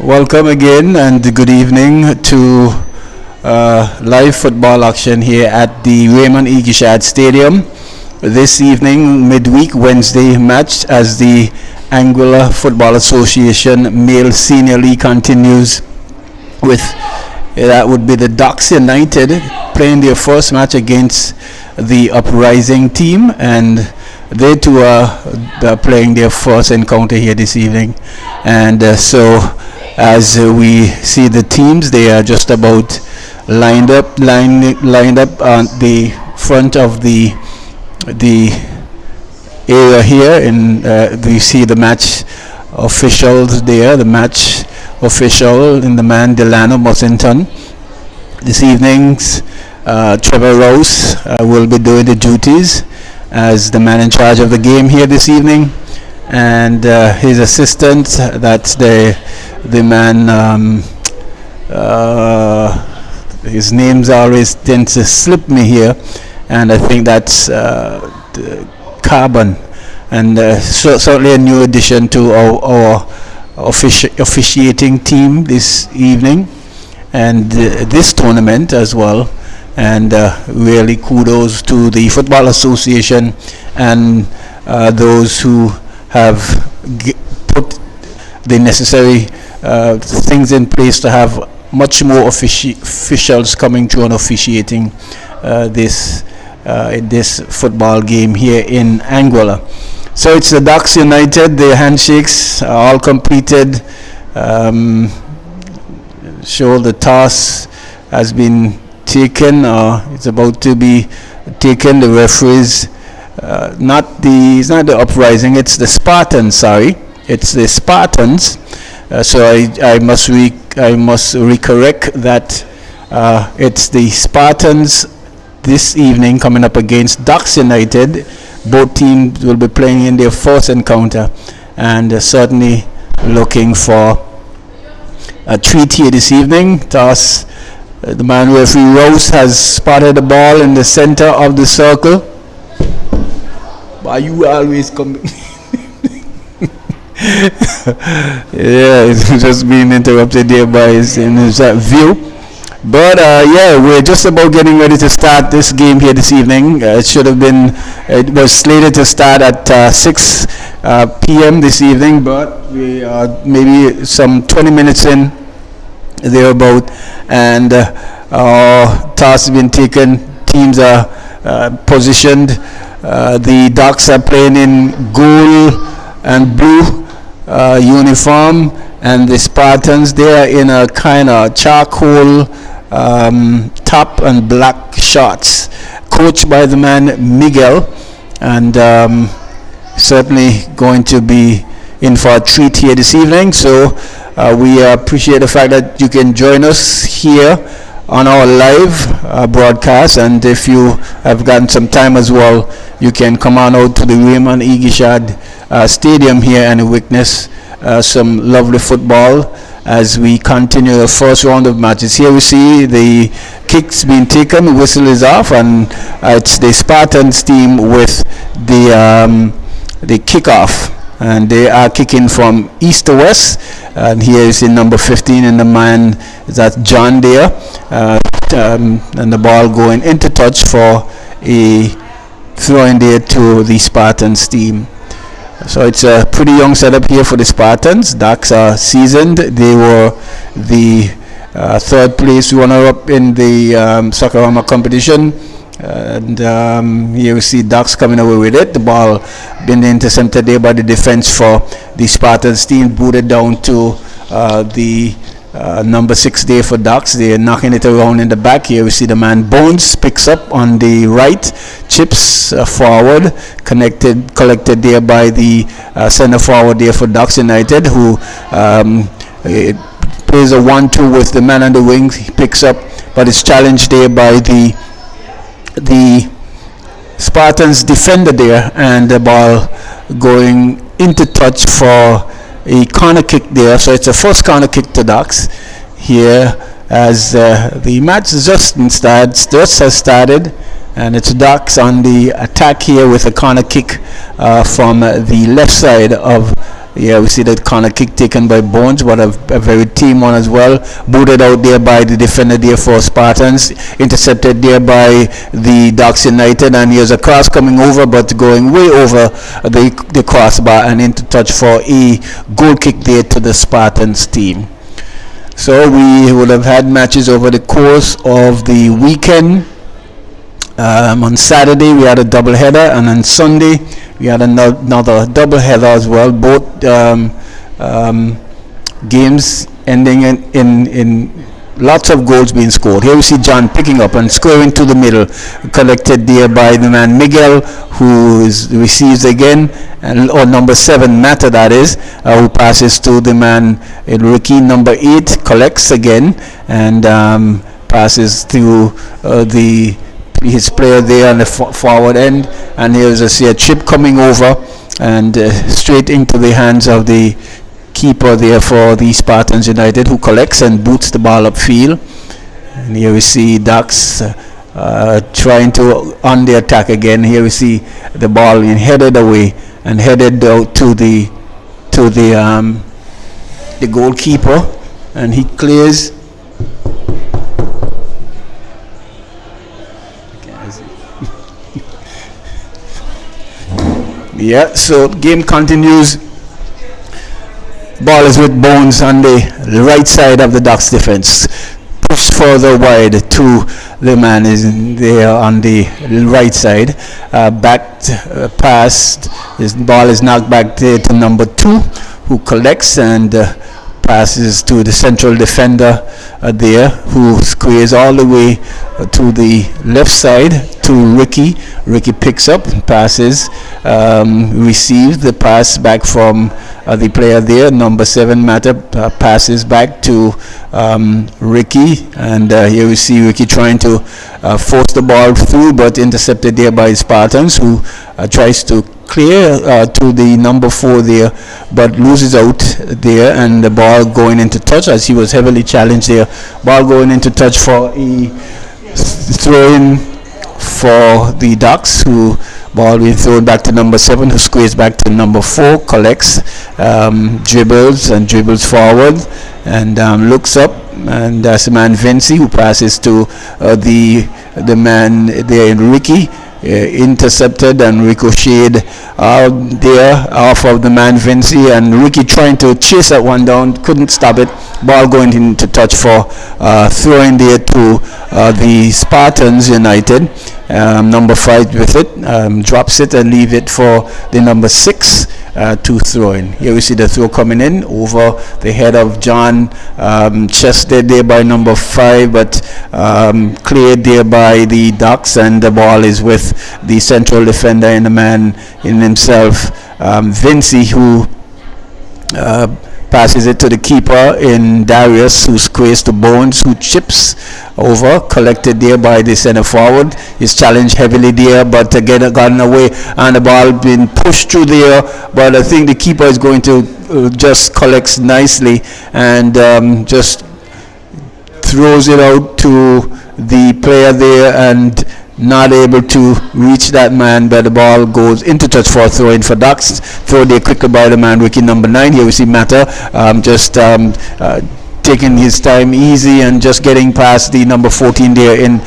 Welcome again and good evening to live football action here at the Raymond E. Gishad Stadium. This evening, midweek Wednesday match as the Anguilla Football Association Male Senior League continues with that would be the Ducks United playing their first match against the Uprising team, and they too are playing their first encounter here this evening. And so as we see the teams, they are just about lined up on the front of the area here. And we see the match officials there. The match official in the man Delano Mussington. This evening's Trevor Rose will be doing the duties as the man in charge of the game here this evening, and his assistant, that's the man, his names always tend to slip me here, and I think that's Carbon, and certainly a new addition to our officiating team this evening and this tournament as well. And really kudos to the Football Association and those who have put the necessary things in place to have much more officials coming through and officiating this football game here in Anguilla. So it's the Ducks United. The handshakes are all completed. Shoulder toss has been taken, or it's about to be taken. The referees, it's not the Uprising, it's the Spartans. Sorry, it's the Spartans. So I must recorrect that. It's the Spartans this evening coming up against Ducks United. Both teams will be playing in their first encounter, and certainly looking for a treat here this evening. Toss. The man referee Rose has spotted the ball in the center of the circle. Why you always coming? Yeah, it's just being interrupted there by his view. But we're just about getting ready to start this game here this evening. It was slated to start at 6 p.m. this evening, but we are maybe some 20 minutes in thereabout, and toss has been taken. Teams are positioned. The Ducks are playing in gold and blue uniform, and the Spartans, they are in a kind of charcoal top and black shorts, coached by the man Miguel, and certainly going to be in for a treat here this evening. So we appreciate the fact that you can join us here on our live broadcast, and if you have gotten some time as well, you can come on out to the Raymond E. Gishad Stadium here and witness some lovely football as we continue the first round of matches. Here we see the kicks being taken, the whistle is off, and it's the Spartans team with the kickoff, and they are kicking from east to west. And here is in number 15, and the man is that John there, and the ball going into touch for a throw in there to the Spartans team. So it's a pretty young setup here for the Spartans. Ducks are seasoned. They were the third place runner-up in the Soccerama competition. And here we see Ducks coming away with it. The ball being intercepted there by the defense for the Spartans team, booted down to the number 6 there for Ducks. They're knocking it around in the back. Here we see the man Bones picks up on the right, chips forward, collected there by the center forward there for Ducks United, who plays a 1-2 with the man on the wing. He picks up, but it's challenged there by the Spartans defender there, and the ball going into touch for a corner kick there. So it's a first corner kick to Ducks here as the match just has started, and it's Ducks on the attack here with a corner kick from the left side of Yeah, we see that corner kick taken by Bones, but a very team one as well. Booted out there by the defender there for Spartans. Intercepted there by the Ducks United, and here's a cross coming over, but going way over the crossbar and into touch for a goal kick there to the Spartans team. So we would have had matches over the course of the weekend. On Saturday we had a double header, and on Sunday we had another double header as well. Both games ending in lots of goals being scored. Here we see John picking up and scoring to the middle, collected there by the man Miguel, who receives again, or number 7 Mata, that is, who passes to the man Ricky, number 8, collects again and passes to his player there on the forward end, and here's a chip coming over and straight into the hands of the keeper there for the Spartans United, who collects and boots the ball upfield. And here we see Ducks trying to on the attack again. Here we see the ball being headed away and headed out to the goalkeeper, and he clears. Yeah, so game continues. Ball is with Bones on the right side of the Ducks defense. Pushed further wide to the man is there on the right side. Backed past. His ball is knocked back there to number 2, who collects and passes to the central defender there, who squares all the way to the left side to Ricky. Ricky picks up, passes, receives the pass back from the player there, number 7 Mata, passes back to Ricky, and here we see Ricky trying to force the ball through, but intercepted there by Spartans, who tries to clear to the number 4 there, but loses out there, and the ball going into touch as he was heavily challenged there. Ball going into touch for a throw-in for the Ducks, who ball being thrown back to number 7, who squares back to number 4, collects, dribbles forward, and looks up, and that's the man Vinci, who passes to the man there in Ricky. Intercepted and ricocheted there off of the man Vinci, and Ricky trying to chase that one down, couldn't stop it. Ball going into touch for throwing there to the Spartans United. Number 5 with it, drops it and leave it for the number 6 to throw in. Here we see the throw coming in over the head of John, chested there by number 5, but cleared there by the Ducks, and the ball is with the central defender and the man in himself, Vinci, who passes it to the keeper in Darius, who squares to Bones, who chips over, collected there by the center forward. He's challenged heavily there, but again gotten away, and the ball being pushed through there, but I think the keeper is going to just collects nicely and just throws it out to the player there, and not able to reach that man, but the ball goes into touch for a throw in for Ducks. Throw there quickly by the man Ricky, number 9. Here we see Mata taking his time easy and just getting past the number 14 there in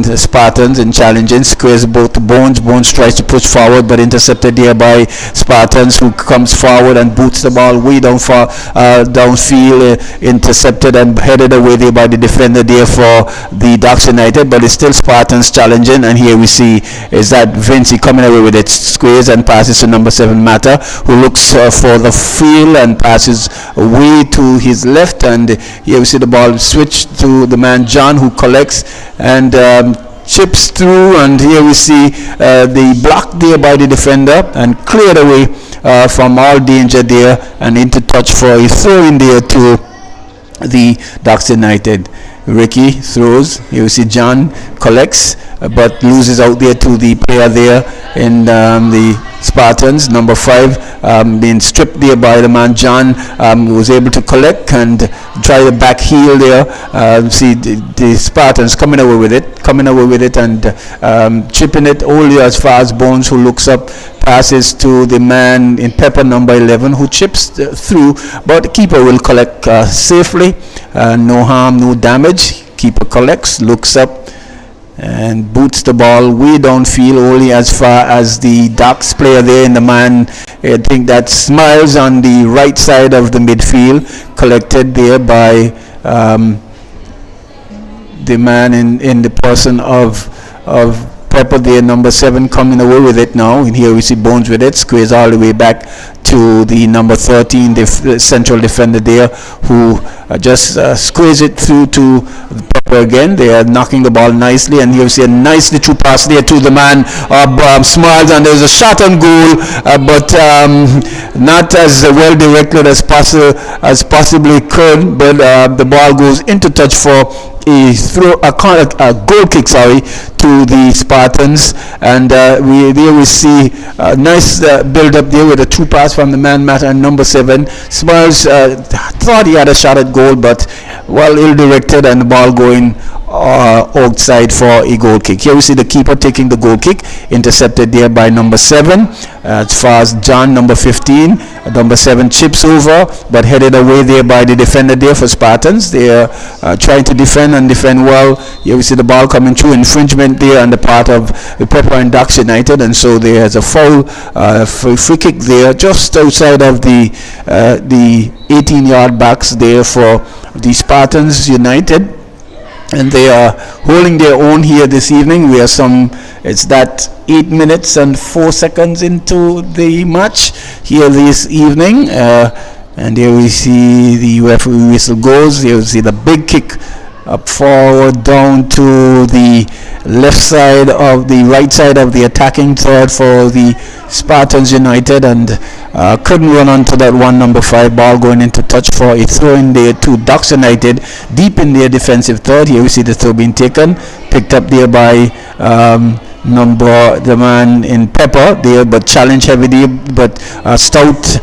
the Spartans and challenging, squares both to Bones. Bones tries to push forward, but intercepted there by Spartans, who comes forward and boots the ball way downfield, intercepted and headed away there by the defender there for the Ducks United, but it's still Spartans challenging, and here we see is that Vinci coming away with it, squares and passes to number 7 Mata, who looks for the field and passes way to his left, and here we see the ball switch to the man John, who collects and chips through, and here we see the block there by the defender and cleared away from all danger there and into touch for a throw in there to the Ducks United. Ricky throws. Here we see John collects, but loses out there to the player there in the Spartans, number 5, being stripped there by the man John, was able to collect and try the back heel there. See the Spartans coming away with it and chipping it only as far as Bones, who looks up, passes to the man in Pepper number 11 who chips through, but the keeper will collect safely. No harm, no damage. Keeper collects, looks up, and boots the ball way downfield, only as far as the Ducks player there in the man, I think that Smiles on the right side of the midfield, collected there by the man in the person of Pepper there, number 7, coming away with it now. And here we see Bones with it, squares all the way back to the number 13, the central defender there, who just squares it through to Pepper again. They are knocking the ball nicely, and here we see a nice little pass there to the man Smiles, and there's a shot on goal, but not as well directed as possibly could, but the ball goes into touch for a goal kick, to the Spartans, and we see a nice build up there with a true pass from the man Matter and number 7. Smiles thought he had a shot at goal, but well ill directed, and the ball going outside for a goal kick. Here we see the keeper taking the goal kick, intercepted there by number 7. As far as John, number 15, number 7 chips over, but headed away there by the defender there for Spartans. They are trying to defend and defend well. Here we see the ball coming through, infringement there on the part of the Pepper and Ducks United, and so there's a foul, free kick there just outside of the 18-yard box there for the Spartans United. And they are holding their own here this evening. It's that 8 minutes and 4 seconds into the match here this evening. And here we see the referee whistle goes. Here we see the big kick up forward down to the right side of the attacking third for the Spartans United, and couldn't run onto that one, number 5, ball going into touch for a throw in there to Ducks United deep in their defensive third. Here we see the throw being taken, picked up there by the man in Pepper there, but challenge heavy there, but stout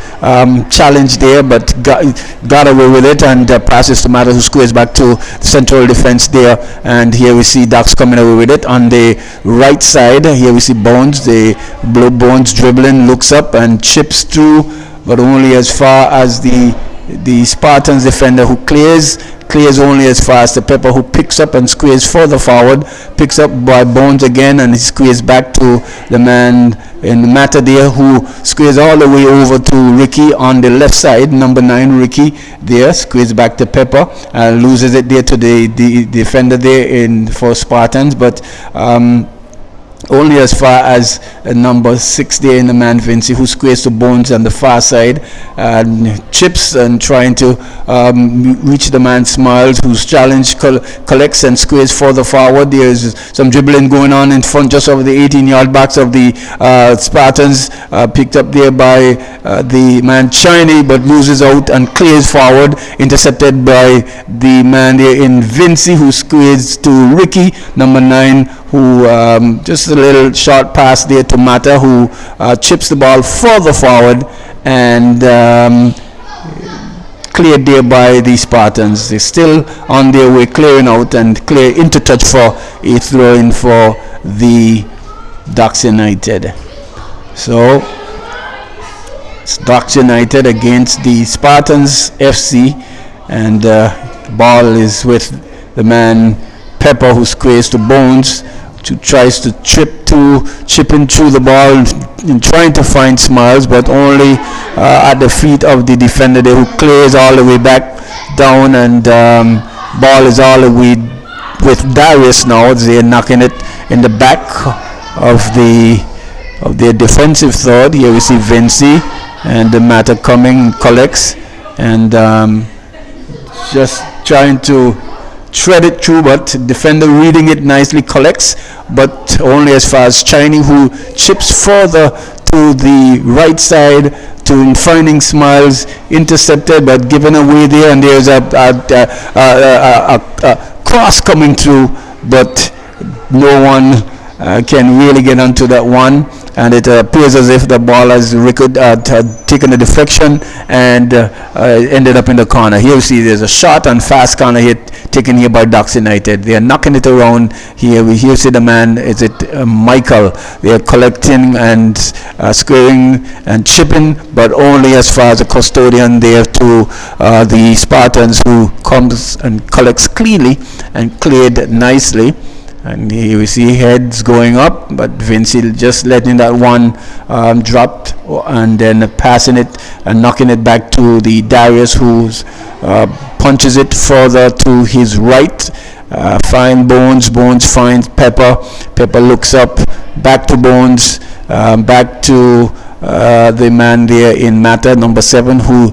challenge there, but got away with it, and passes to Matter, who squares back to the central defense there. And here we see Ducks coming away with it on the right side. Here we see Bones, the blue Bones dribbling, looks up and chips through, but only as far as the Spartans defender, who clears only as far as the Pepper, who picks up and squares further forward, picks up by Bones again, and he squares back to the man in the Matter there, who squares all the way over to Ricky on the left side, number 9 Ricky there, squares back to Pepper, and loses it there to the defender there for Spartans, but only as far as number 6 there in the man Vinci, who squares to Bones on the far side, and chips and trying to reach the man Smiles, whose challenge collects and squares further forward. There's some dribbling going on in front, just over the 18-yard backs of the Spartans, picked up there by the man Chiney, but loses out and clears forward, intercepted by the man there in Vinci, who squares to Ricky, number 9, who just a little short pass there to Matter, who chips the ball further forward, and cleared there by the Spartans. They're still on their way, clearing out, and clear into touch for a throw in for the Ducks United. So it's Ducks United against the Spartans FC, and ball is with the man Pepper, who squares to Bones, who tries to chip in through the ball and trying to find Smiles, but only at the feet of the defender there, who clears all the way back down, and ball is all the way with Darius now. They're knocking it in the back of their defensive third. Here we see Vinci, and the Matter coming, collects, and just trying to thread it through, but defender reading it nicely, collects, but only as far as Chiney, who chips further to the right side to finding Smiles, intercepted but given away there, and there's a cross coming through, but no one can really get onto that one, and it appears as if the ball has taken a deflection and ended up in the corner. Here you see there's a shot and fast corner hit taken here by Ducks United. They are knocking it around here. We here see the man, is it Michael? They are collecting and squaring and chipping, but only as far as the custodian there to the Spartans, who comes and collects cleanly and cleared nicely. And here we see heads going up, but Vinci just letting that one drop and then passing it and knocking it back to the Darius, who punches it further to his right. Find Bones. Bones finds Pepper. Pepper looks up, back to Bones, back to the man there in Mata, number 7, who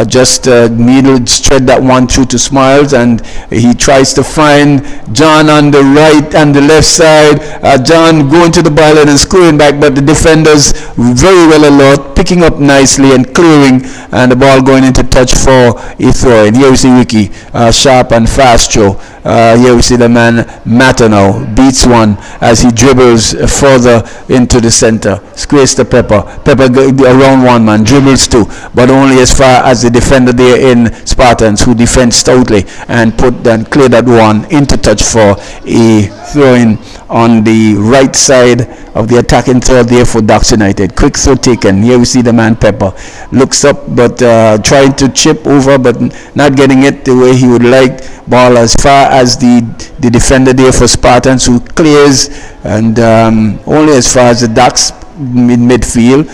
just needled straight that one through to Smiles, and he tries to find John on the right and the left side. John going to the byline and screwing back, but the defenders very well alert, picking up nicely and clearing, and the ball going into touch for a throw. And here we see Ricky, sharp and fast throw. Here we see the man Mata now beats one as he dribbles further into the center. Squares to Pepper. Pepper around one man, dribbles two, but only as far as the defender there in Spartans, who defends stoutly and clear that one into touch for a throw-in on the right side of the attacking third there for Ducks United. Quick throw taken. Here we see the man Pepper looks up, but trying to chip over, but not getting it the way he would like. Ball as far as the defender there for Spartans, who clears, and only as far as the Ducks midfield.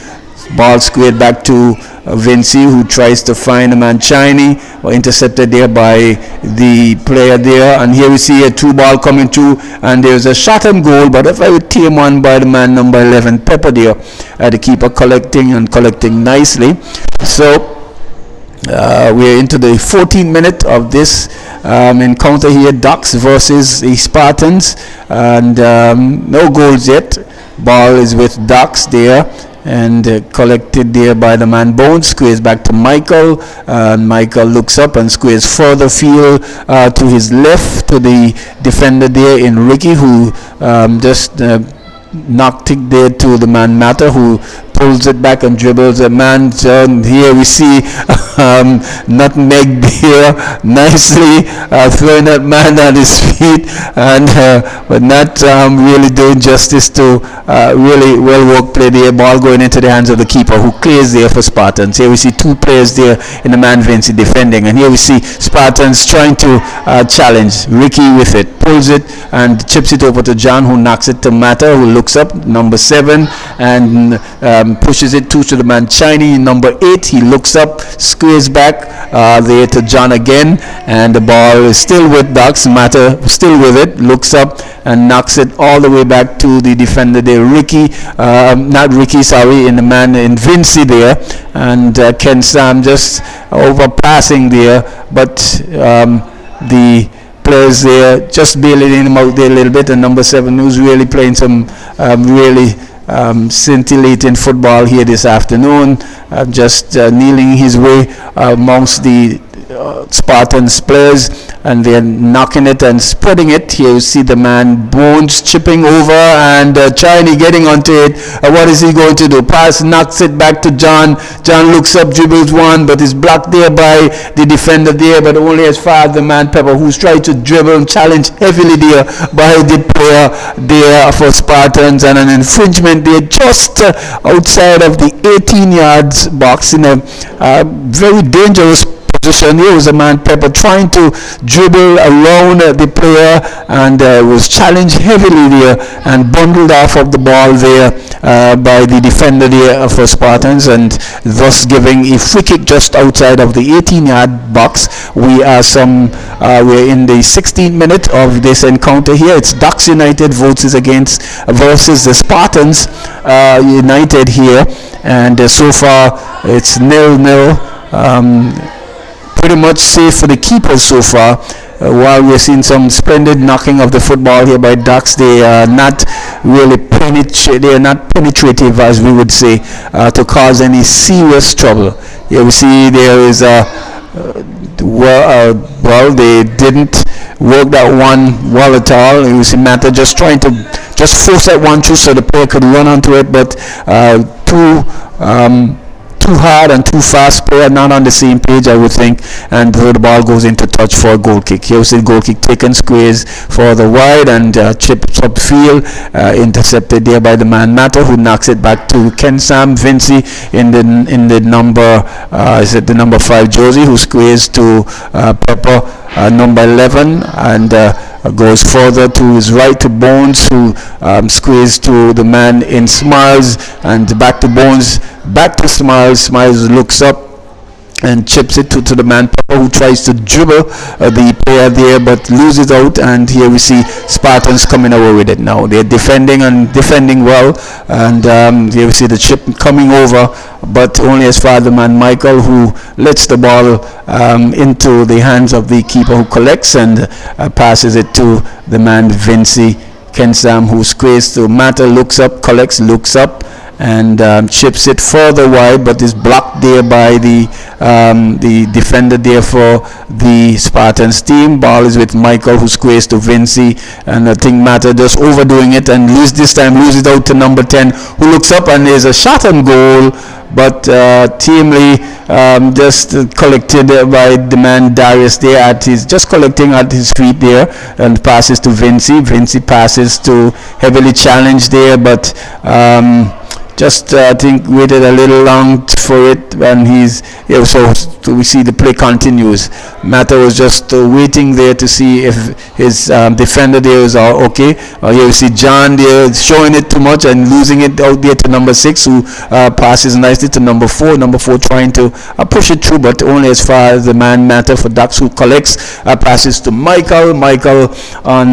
Ball squared back to Vinci, who tries to find a man Chiney, or intercepted there by the player there. And here we see a 2 ball coming through, and there's a shot and goal, but if I would team one by the man number 11 Pepper there, the keeper collecting nicely. So we're into the 14th minute of this encounter here, Ducks versus the Spartans, and no goals yet. Ball is with Ducks there, and collected there by the man Bones. Squares back to Michael, and Michael looks up and squares further field to his left to the defender there in Ricky, who just knocked it there to the man Mata, who pulls it back and dribbles a man. Here we see Nutmeg there nicely throwing that man on his feet, and but not really doing justice to really well worked play there. Ball going into the hands of the keeper, who clears there for Spartans. Here we see 2 players there in the man Vinci defending, and here we see Spartans trying to challenge Ricky with it, pulls it and chips it over to John, who knocks it to Mata, who looks up, number 7, and pushes it to the man Chiney, number 8. He looks up, squares back there to John again, and the ball is still with Ducks. Mata still with it, looks up and knocks it all the way back to the defender there, Ricky, not Ricky, sorry, in the man in Vinci there, and Ken Sam just overpassing there, but the players there just bailing him out there a little bit, and number 7, who's really playing some really scintillating football here this afternoon, just kneeling his way amongst the Spartans players, and they're knocking it and spreading it. Here you see the man Bones chipping over, and Chiney getting onto it. What is he going to do? Pass, knocks it back to John. John looks up, dribbles one, but is blocked there by the defender there, but only as far as the man Pepper, who's trying to dribble and challenge heavily there by the player there for Spartans, and an infringement there just outside of the 18 yards box in a very dangerous position. Here was a man Pepper trying to dribble around the player, and was challenged heavily there and bundled off of the ball there by the defender there for Spartans, and thus giving a free kick just outside of the 18-yard box. We're in the 16th minute of this encounter here. It's Ducks United versus the Spartans United here, and so far it's 0-0. Pretty much safe for the keepers so far. While we're seeing some splendid knocking of the football here by Ducks, they are not really penetrative, as we would say, to cause any serious trouble. Here we see there is they didn't work that one well at all. You see Mata just trying to just force that one through so the player could run onto it, but too hard and too fast. Player not on the same page, I would think, and the ball goes into touch for a goal kick. Here's the goal kick taken, squares for the wide and chips upfield, intercepted there by the man Matter, who knocks it back to Ken Sam Vinci in the number is it the number 5 Josie, who squares to Pepper, number 11, and goes further to his right to Bones, who squeezes to the man in Smiles, and back to Bones, back to Smiles. Smiles looks up and chips it to the man Pepper, who tries to dribble the player there but loses out, and here we see Spartans coming away with it now. They're defending well, and here we see the chip coming over, but only as far as the man Michael, who lets the ball into the hands of the keeper, who collects and passes it to the man Vinci Kensam, who squares to Matter, looks up, collects, looks up, and chips it further wide, but is blocked there by the defender there for the Spartans team. Ball is with Michael, who squares to Vinci, and I think Matter just overdoing it and loses it out to number 10, who looks up, and there's a shot on goal, but teamly just collected by the man Darius there just collecting at his feet there, and passes to Vinci. Vinci passes to heavily challenged there, but just I think waited a little long for it, and so we see the play continues. Matter was just waiting there to see if his defender there is okay. Here we see John there showing it too much and losing it out there to number 6, who passes nicely to number 4. Number 4 trying to push it through, but only as far as the man Matter for Ducks, who collects, passes to Michael. Michael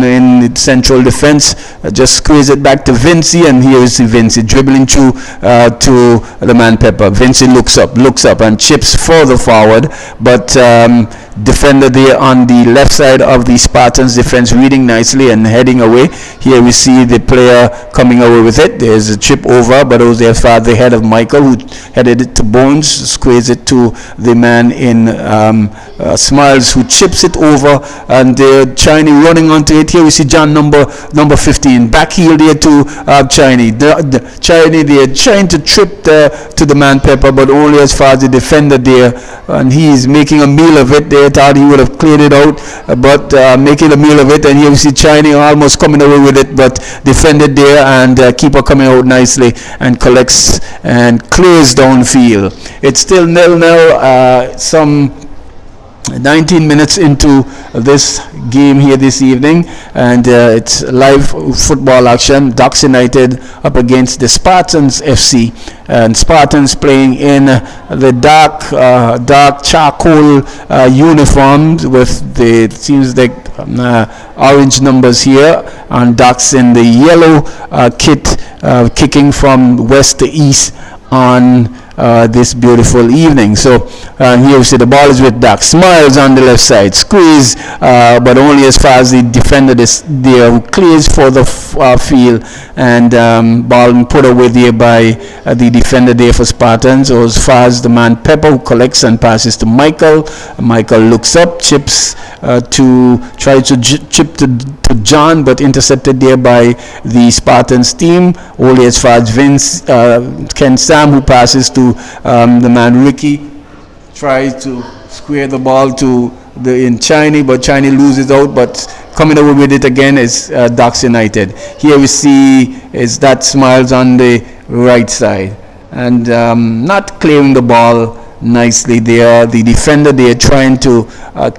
in central defense just squeeze it back to Vinci, and here is Vinci dribbling through to the man Pepper. Vinci looks up and chips further forward, but defender there on the left side of the Spartans defense reading nicely and heading away. Here we see the player coming away with it. There's a chip over, but it was there far the head of Michael, who headed it to Bones, squeezed it to the man in Smiles, who chips it over, and Chiney running onto it. Here we see John number 15 back heel there to Chiney. Chiney there trying to trip to the man Pepper, but only as far as the defender there, and he's making a meal of it. They thought he would have cleared it out, but making a meal of it, and here we see Chiney almost coming away with it, but defended there, and keeper coming out nicely and collects and clears downfield. It's still 0-0, some 19 minutes into this game here this evening, and it's live football action. Ducks United up against the Spartans FC, and Spartans playing in the dark charcoal uniforms with the seems like orange numbers here, and Ducks in the yellow kit, kicking from west to east on this beautiful evening. So here we see the ball is with Ducks. Smiles on the left side, squeeze, but only as far as the defender is there, who clears for the field, and ball put away there by the defender there for Spartans, or as far as the man Pepper, who collects and passes to Michael. Michael looks up, chips to try to chip to John, but intercepted there by the Spartans team. Only as far as Ken Sam, who passes to the man Ricky, tries to square the ball to in Chiney, but Chiney loses out, but coming over with it again is Ducks United. Here we see is that Smiles on the right side, and not clearing the ball nicely there. The defender there trying to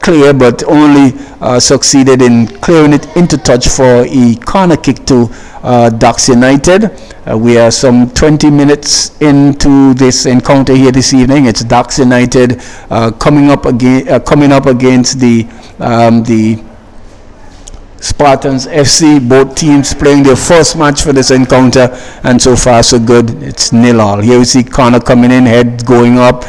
clear, but only succeeded in clearing it into touch for a corner kick to Ducks United. We are some 20 minutes into this encounter here this evening. It's Ducks United coming up against the Spartans FC. Both teams playing their first match for this encounter, and so far so good. It's 0-0. Here we see Connor coming in, head going up,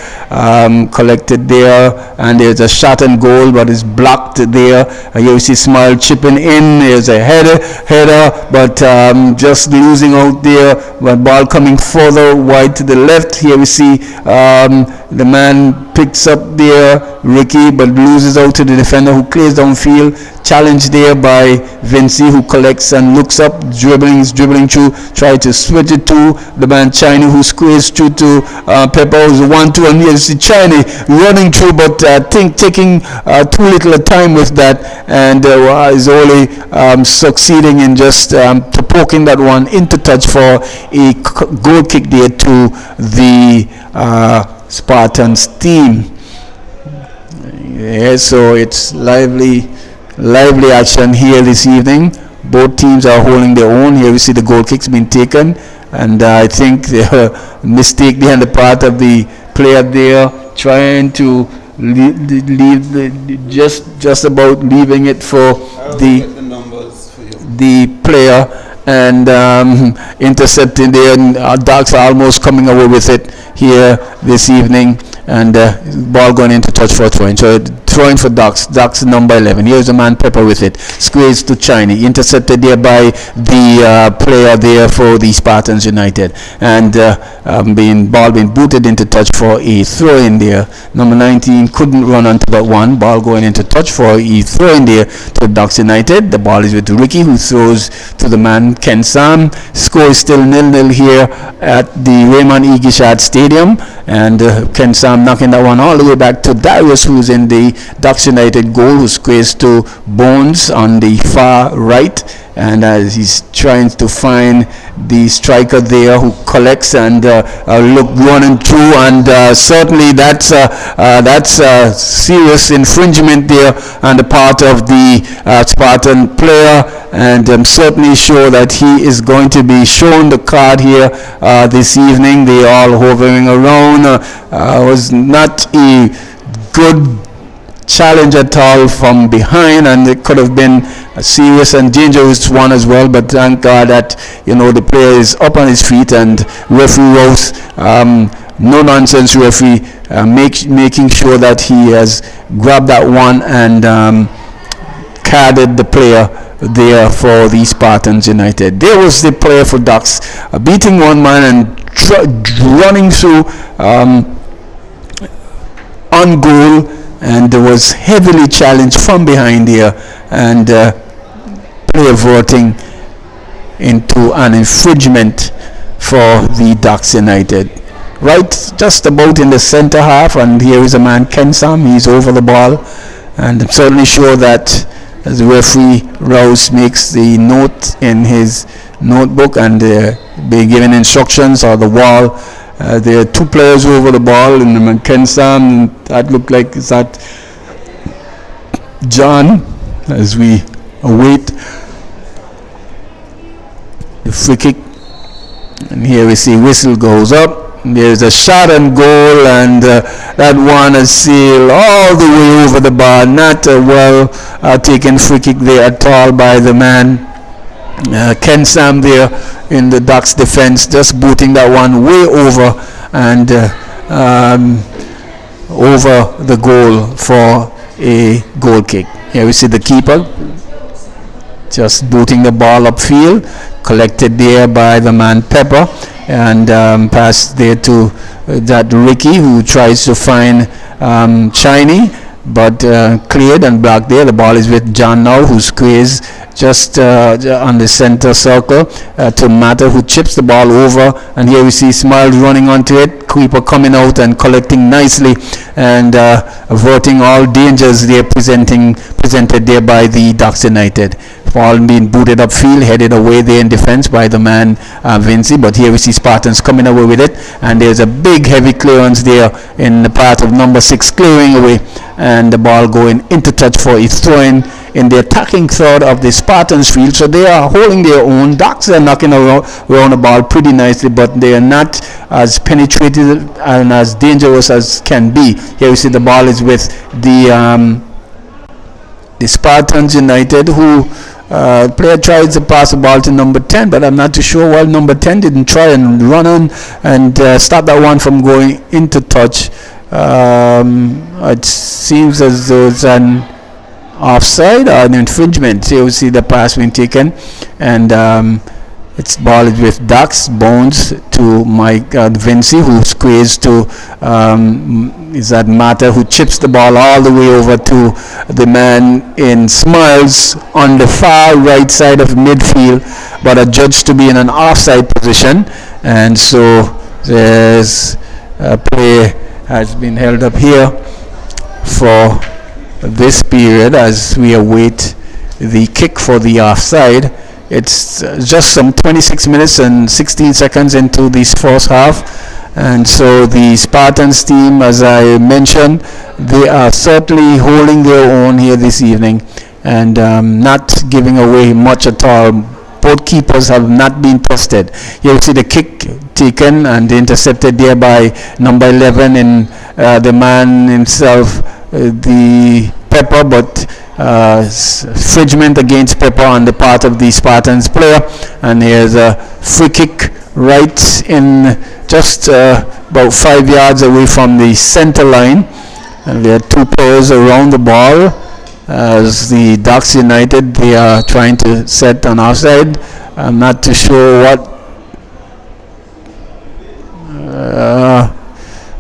collected there, and there's a shot and goal, but it's blocked there. Here we see Smile chipping in. There's a header, but just losing out there. But ball coming further wide to the left. Here we see The man picks up there Ricky, but loses out to the defender who clears downfield. Challenged there by Vinci, who collects and looks up, dribbling through, try to switch it to the man China, who squares through to Pepper, who's 1-2, and you see China running through, but I think taking too little time with that, and is only succeeding in just poking that one into touch for a goal kick there to the Spartans team. Yeah, so it's lively action here this evening. Both teams are holding their own. Here we see the goal kicks being taken, and I think the mistake behind the part of the player there, trying to leave just about leaving it for the player, and intercepting there, and Ducks are almost coming away with it here this evening, and ball going into touch for throwing. So throwing for Ducks number 11. Here's a man Pepper with it, squeezed to Chinese, intercepted there by the player there for the Spartans United, and ball being booted into touch for a throw in there. Number 19 couldn't run onto that one. Ball going into touch for a throw in there to Ducks United. The ball is with Ricky, who throws to the man Ken Sam. Score is still 0-0 here at the Raymond E. Gishad Stadium, and Ken Sam knocking that one all the way back to Darius, who's in the Ducks United goal, who squares to Bones on the far right, and as he's trying to find the striker there, who collects and look running through, and certainly that's a serious infringement there on the part of the Spartan player, and I'm certainly sure that he is going to be shown the card here this evening. They all hovering around. Was not a good challenge at all from behind, and it could have been a serious and dangerous one as well, but thank God that the player is up on his feet, and referee Rose, no nonsense referee, making sure that he has grabbed that one and carded the player there for the Spartans United. There was the player for Ducks beating one man and running through on goal, and was heavily challenged from behind here, and play averting into an infringement for the Ducks United. Right just about in the center half, and here is a man Ken Sam. He's over the ball, and I'm certainly sure that as the referee Rouse makes the note in his notebook and be given instructions or the wall, there are two players over the ball, and Ken Sam, that looked like is that John, as we await the free kick. And here we see whistle goes up. There's a shot and goal, and that one is sailed all the way over the bar. Not a well taken free kick there at all by the man Ken Sam there in the Ducks defense, just booting that one way over and over the goal for a goal kick. Here we see the keeper just booting the ball upfield, collected there by the man Pepper, and passed there to that Ricky, who tries to find Shiny, but cleared and blocked there. The ball is with John now, who squares just on the center circle to Mata, who chips the ball over, and here we see Smiles running onto it, Creeper coming out and collecting nicely and averting all dangers there presented there by the Ducks United. Ball being booted upfield, headed away there in defense by the man Vinci, but here we see Spartans coming away with it, and there's a big heavy clearance there in the part of number 6 clearing away, and the ball going into touch for a throw-in in the attacking third of the Spartans field. So they are holding their own. Ducks are knocking around the ball pretty nicely, but they are not as penetrated and as dangerous as can be. Here we see the ball is with the Spartans United, who player tries to pass the ball to number 10, but I'm not too sure why number 10 didn't try and run on and stop that one from going into touch. It seems as though it's an offside or an infringement. Here we see the pass being taken, and Its ball is with Ducks. Bones to Mike Vinci, who squeezes to is that Mata, who chips the ball all the way over to the man in Smiles on the far right side of midfield, but adjudged to be in an offside position, and so there's a play has been held up here for this period as we await the kick for the offside. It's just some 26 minutes and 16 seconds into this first half, and so the Spartans team, as I mentioned, they are certainly holding their own here this evening and not giving away much at all. Both keepers have not been tested. Here we see the kick taken and intercepted there by number 11 in the man himself, the Pepper, but infringement against Pepper on the part of the Spartans player, and here's a free kick right in just about 5 yards away from the center line, and there are two players around the ball as the Ducks United, they are trying to set an offside. I'm not too sure what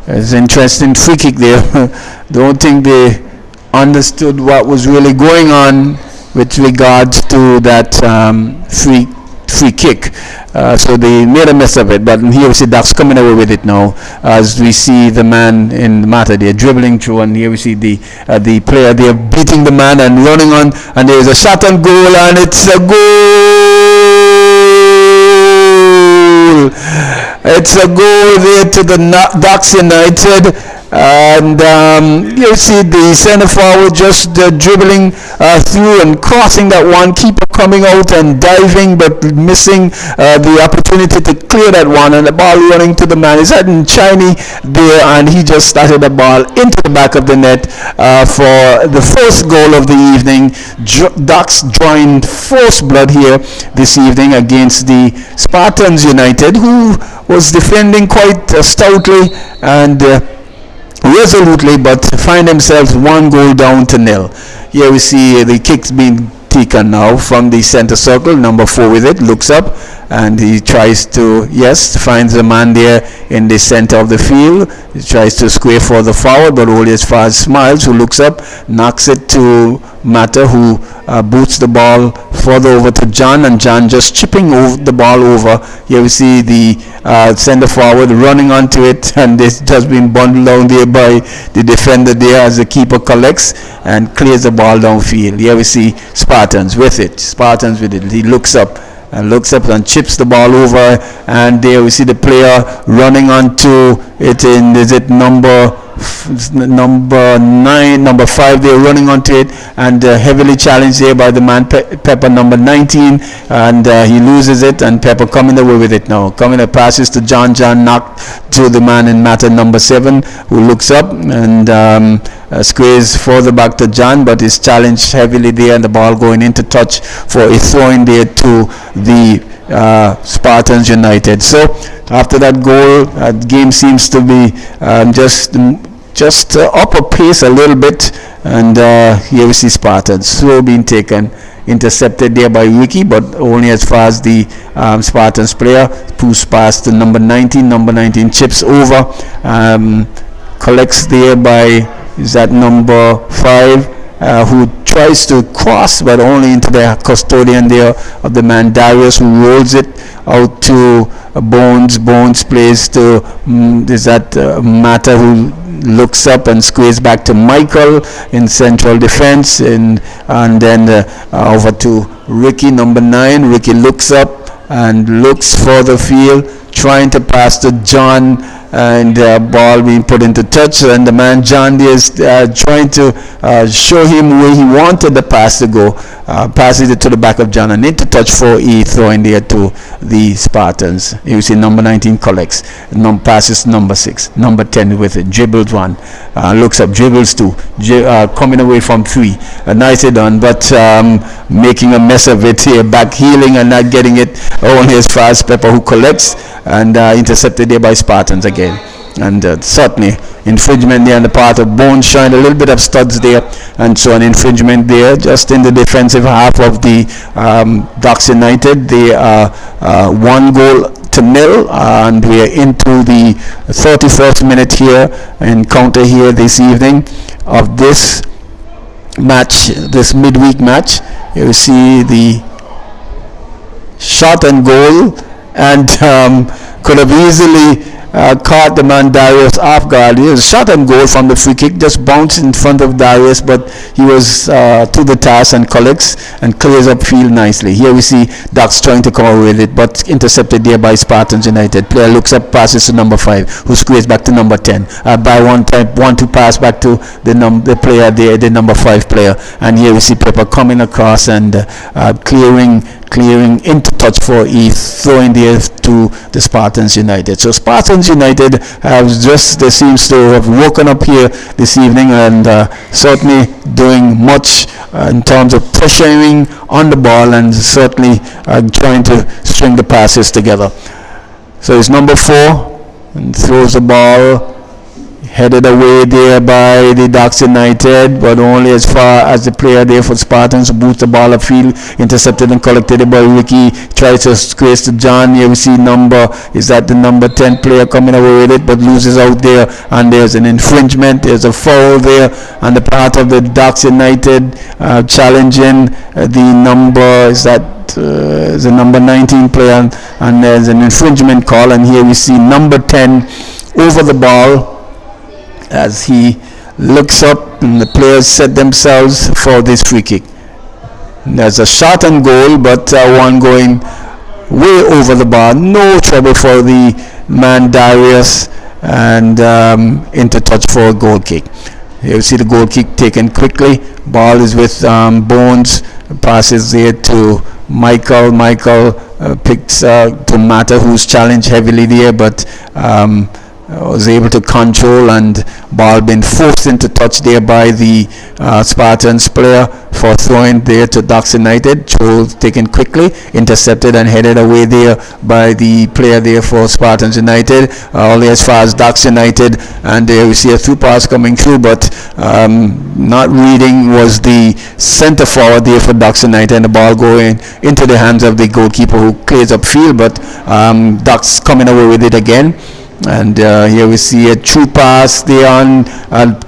it's interesting free kick there. Don't think they understood what was really going on with regards to that free kick. So they made a mess of it, but here we see Ducks coming away with it now as we see the man in the Mata there dribbling through, and here we see the player there beating the man and running on, and there is a shot on goal, and it's a goal. It's a goal there to the Ducks United. And you see the center forward just dribbling through and crossing that one, keeper coming out and diving but missing the opportunity to clear that one, and the ball running to the man. He's heading shiny there, and he just started the ball into the back of the net for the first goal of the evening. Ducks drawing first blood here this evening against the Spartans United, who was defending quite stoutly and resolutely, but find themselves one goal down to nil. Here we see the kicks being taken now from the center circle. Number 4 with it looks up and he tries to, finds a man there in the center of the field. He tries to square further forward, but only as far as Smiles, who looks up, knocks it to Mata, who boots the ball further over to John, and John just chipping the ball over. Here we see the center forward running onto it, and it's just been bundled down there by the defender there as the keeper collects and clears the ball downfield. Here we see Spartans with it. He looks up and chips the ball over, and there we see the player running onto it in, is it number 9, number 5 there, running onto it, and heavily challenged there by the man Pepper, number 19, and he loses it, and Pepper coming away with it now. Coming passes to John knocked to the man in Mata, number 7, who looks up and squares further back to John, but is challenged heavily there, and the ball going into touch for a throw-in there to the Spartans United. So after that goal, the game seems to be just up a pace a little bit, and here we see Spartans slow being taken, intercepted there by Ricky, but only as far as the Spartans player who's passed to number 19. Number 19 chips over, collects there by number 5, who tries to cross, but only into the custodian there of the man Darius, who rolls it out to Bones. Bones plays to Mata, who looks up and squeezes back to Michael in central defense, and then over to Ricky, number 9. Ricky looks up and looks for the field, trying to pass to John, and ball being put into touch, and the man John is trying to show him where he wanted the pass to go, passes it to the back of John and into touch for E, throwing there to the Spartans. You see number 19 collects, passes number 6, number 10 with it, dribbles 1, looks up, dribbles 2, coming away from 3, nicely done, but making a mess of it here, back healing and not getting it, only as far as Pepper, who collects, and intercepted there by Spartans again. And certainly infringement there on the part of Bones, showing a little bit of studs there, and so an infringement there just in the defensive half of the Ducks United. They are 1-0 and we are into the 31st minute here, encounter here this evening of this match, this midweek match. You see the shot and goal, and could have easily caught the man Darius off guard. It was a shot and goal from the free kick, just bounced in front of Darius, but he was to the task and collects and clears up field nicely. Here we see Ducks trying to come out with it, but intercepted there by Spartans United. Player looks up, passes to number 5, who squares back to number 10. By 1-2 pass back to the player there, the number 5 player. And here we see Pepper coming across and clearing into touch for E, throwing there to the Spartans United. So Spartans United they seems to have woken up here this evening, and certainly doing much in terms of pressuring on the ball, and certainly trying to string the passes together. So it's number 4 and throws the ball, headed away there by the Ducks United, but only as far as the player there for Spartans boots the ball upfield, intercepted and collected by Ricky, tries to squeeze to John. Here we see the number 10 player coming away with it, but loses out there, and there's an infringement, there's a foul there on the part of the Ducks United, challenging the number 19 player, and there's an infringement call, and here we see number 10 over the ball as he looks up, and the players set themselves for this free kick. There's a shot and goal, but one going way over the bar. No trouble for the man Darius, and into touch for a goal kick. Here you see the goal kick taken quickly. Ball is with Bones, passes there to Michael. Michael picks to Mata, who's challenged heavily there, but was able to control, and ball being forced into touch there by the Spartans player for throwing there to Ducks United. Throw taken quickly, intercepted and headed away there by the player there for Spartans United, only as far as Ducks United, and there we see a through pass coming through, but not reading was the centre forward there for Ducks United, and the ball going into the hands of the goalkeeper, who clears up field, but Ducks coming away with it again. And here we see a true pass there on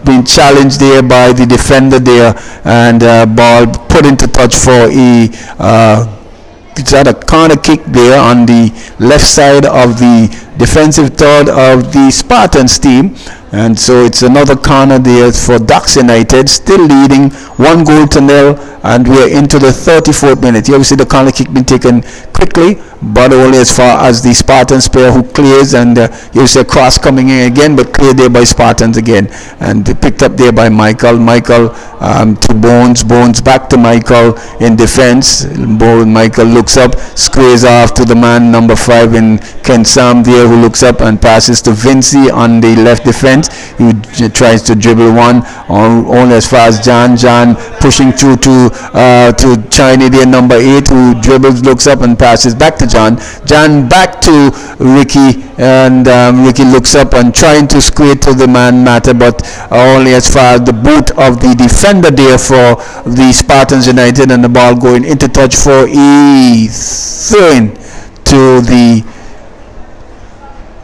being challenged there by the defender there, and ball put into touch for it's at a corner kick there on the left side of the defensive third of the Spartans team. And so it's another corner there for Ducks United, still leading 1-0, and we're into the 34th minute. Here we see the corner kick being taken quickly, but only as far as the Spartans player who clears, and you see a cross coming in again, but cleared there by Spartans again, and picked up there by Michael. Michael to Bones. Bones back to Michael in defense. Michael looks up, squares off to the man number 5 in Ken Sam there, who looks up and passes to Vinci on the left defense. He tries to dribble one only as far as John pushing through to Chinese there, number 8, who dribbles, looks up and passes back to John back to Ricky, and Ricky looks up and trying to square to the man Mata, but only as far as the boot of the defender there for the Spartans United, and the ball going into touch for throwing to the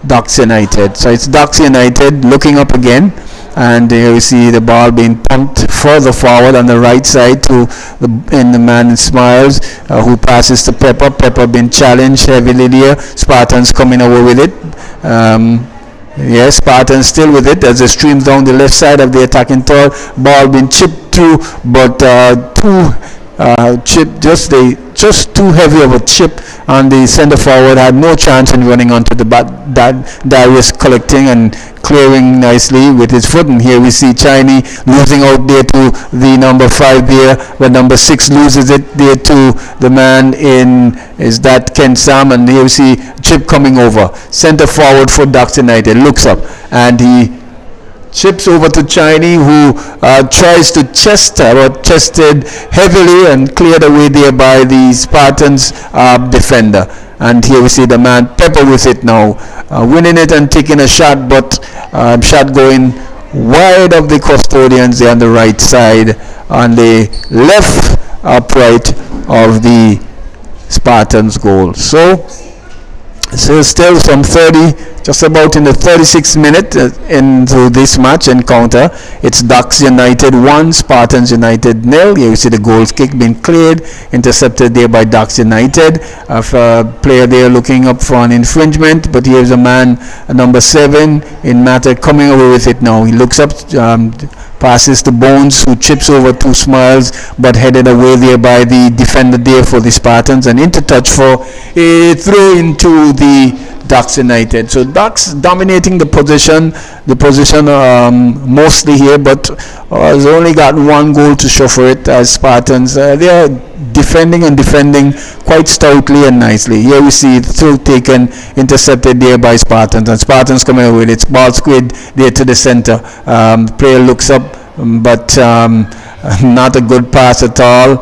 Ducks United. So it's Ducks United looking up again, and here we see the ball being pumped further forward on the right side to the man Smiles, who passes to Pepper. Pepper being challenged heavily there. Spartans coming away with it. Yes, Spartans still with it as it streams down the left side of the attacking third. Ball being chipped through, but just too heavy of a chip on the centre forward. Had no chance in running onto the bat. Darius collecting and clearing nicely with his foot, and here we see Chinese losing out there to the number 5 there, but number 6 loses it there to the man in Ken Sam, and here we see chip coming over. Centre forward for Ducks United looks up, and he chips over to Chinese, who tries to chested heavily and cleared away there by the Spartans defender. and here we see the man Pepper with it now, winning it and taking a shot, but shot going wide of the custodians there on the right side, on the left upright of the Spartans goal. So still some 30, just about in the 36th minute into this match encounter. It's Ducks United 1, Spartans United 0. Here you see the goals kick being cleared, intercepted there by Ducks United. A player there looking up for an infringement, but here's a man, number 7 in Matter, coming away with it now. He looks up, passes to Bones, who chips over 2 Smiles, but headed away there by the defender there for the Spartans, and into touch for a throw into the Ducks United. So Ducks dominating the position mostly here, but has only got 1 goal to show for it, as Spartans they are defending quite stoutly and nicely. Here we see throw taken, intercepted there by Spartans, and Spartans coming away with it. Ball squid there to the center. Player looks up, but not a good pass at all.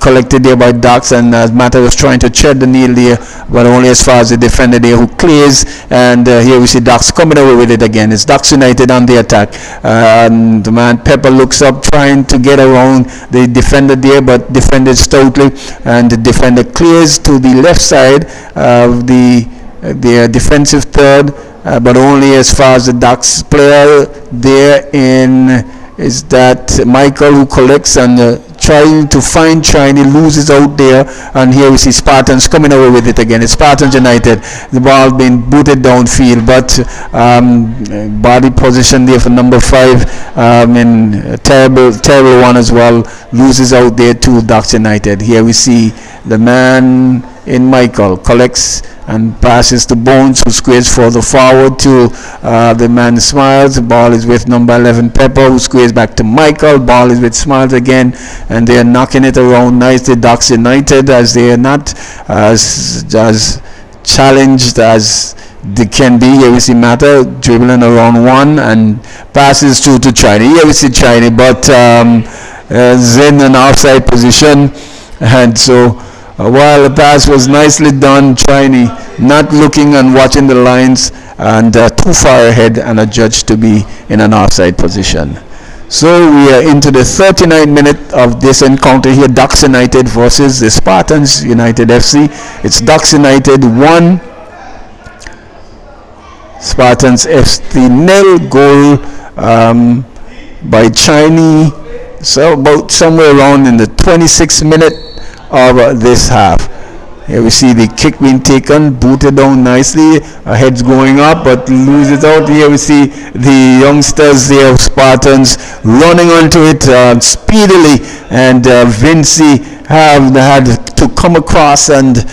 Collected there by Ducks, and Mata was trying to tread the needle there, but only as far as the defender there who clears. And here we see Ducks coming away with it again. It's Ducks United on the attack. The man Pepper looks up, trying to get around the defender there, but defended stoutly, and the defender clears to the left side of the defensive third, but only as far as the Ducks player there in is that Michael, who collects and trying to find China, loses out there. And here we see Spartans coming away with it again. It's Spartans United. The ball being booted downfield, but body position there for number 5 in terrible one as well, loses out there to Ducks United. Here we see the man in Michael collects and passes to Bones, who squares further forward to the man Smiles. The ball is with number 11 Pepper, who squares back to Michael. Ball is with Smiles again, and they are knocking it around nicely. Ducks United, as they are not as challenged as they can be. Here we see Mata dribbling around one and passes through to China. Here we see China, but is in an offside position, and so while the pass was nicely done, Chinese not looking and watching the lines, and too far ahead, and adjudged to be in an offside position. So we are into the 39th minute of this encounter here, Ducks United versus the Spartans United FC. It's Ducks United 1, Spartans FC 0. Goal by Chinese, so about somewhere around in the 26th minute of this half. Here we see the kick being taken, booted down nicely, heads going up, but loses out. Here we see the youngsters there of Spartans running onto it speedily, and Vinci have had to come across and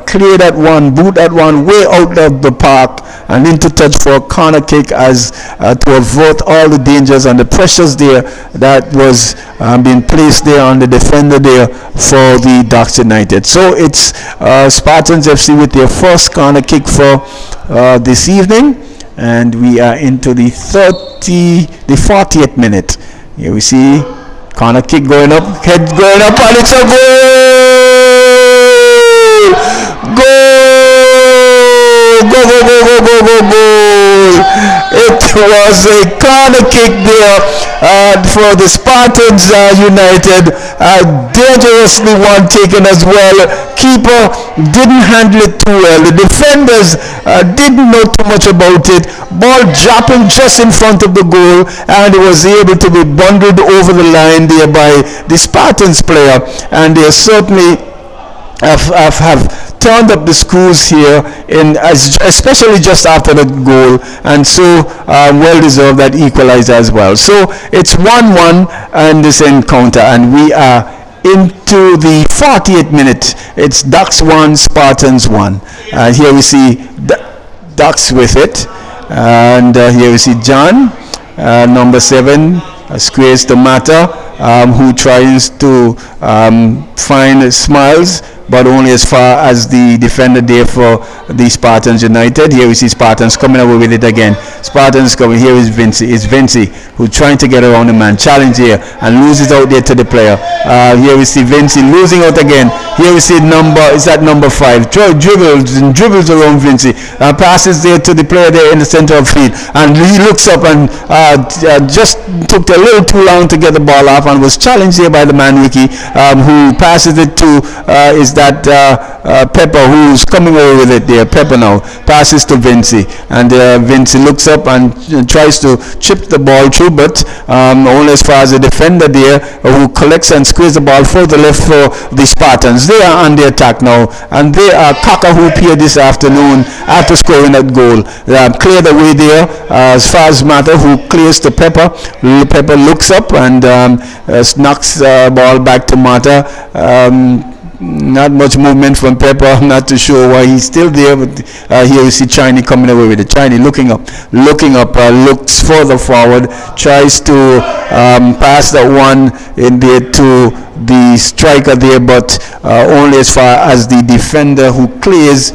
clear that one, boot that one way out of the park and into touch for a corner kick, as to avert all the dangers and the pressures there that was being placed there on the defender there for the Ducks United. So it's Spartans FC with their first corner kick for this evening, and we are into the 40th minute. Here we see corner kick going up, head going up, and it's a goal! It was a corner kick there for the Spartans United. Dangerously one taken as well. Keeper didn't handle it too well. The defenders didn't know too much about it. Ball dropping just in front of the goal, and it was able to be bundled over the line there by the Spartans player, and they certainly have turned up the screws here, especially just after the goal, and so well deserved that equalizer as well. So it's 1-1 in this encounter, and we are into the 40th minute. It's Ducks 1, Spartans 1. Here we see Ducks with it, and here we see John, number 7, squares the matter, who tries to find Smiles, but only as far as the defender there for the Spartans United. Here we see Spartans coming away with it again. Spartans coming. Here is Vinci. It's Vinci who trying to get around the man. Challenge here and loses out there to the player. Here we see Vinci losing out again. Here we see number 5. Dribbles around Vinci. Passes there to the player there in the center of field, and he looks up and just took a little too long to get the ball off and was challenged here by the man Ricky, who passes it to is that Pepper, who's coming over with it there. Pepper now passes to Vinci, and Vinci looks up and tries to chip the ball through, but only as far as the defender there, who collects and squeezes the ball further left for the Spartans. They are on the attack now, and they are cock-a-hoop here this afternoon after scoring that goal. Clear the way there as far as Mata, who clears to Pepper. Pepper looks up and knocks the ball back to Mata. Not much movement from Pepper. I'm not too sure why he's still there, but here you see Chinese coming away with it. Chinese looking up, looks further forward, tries to pass that one in there to the striker there, but only as far as the defender who clears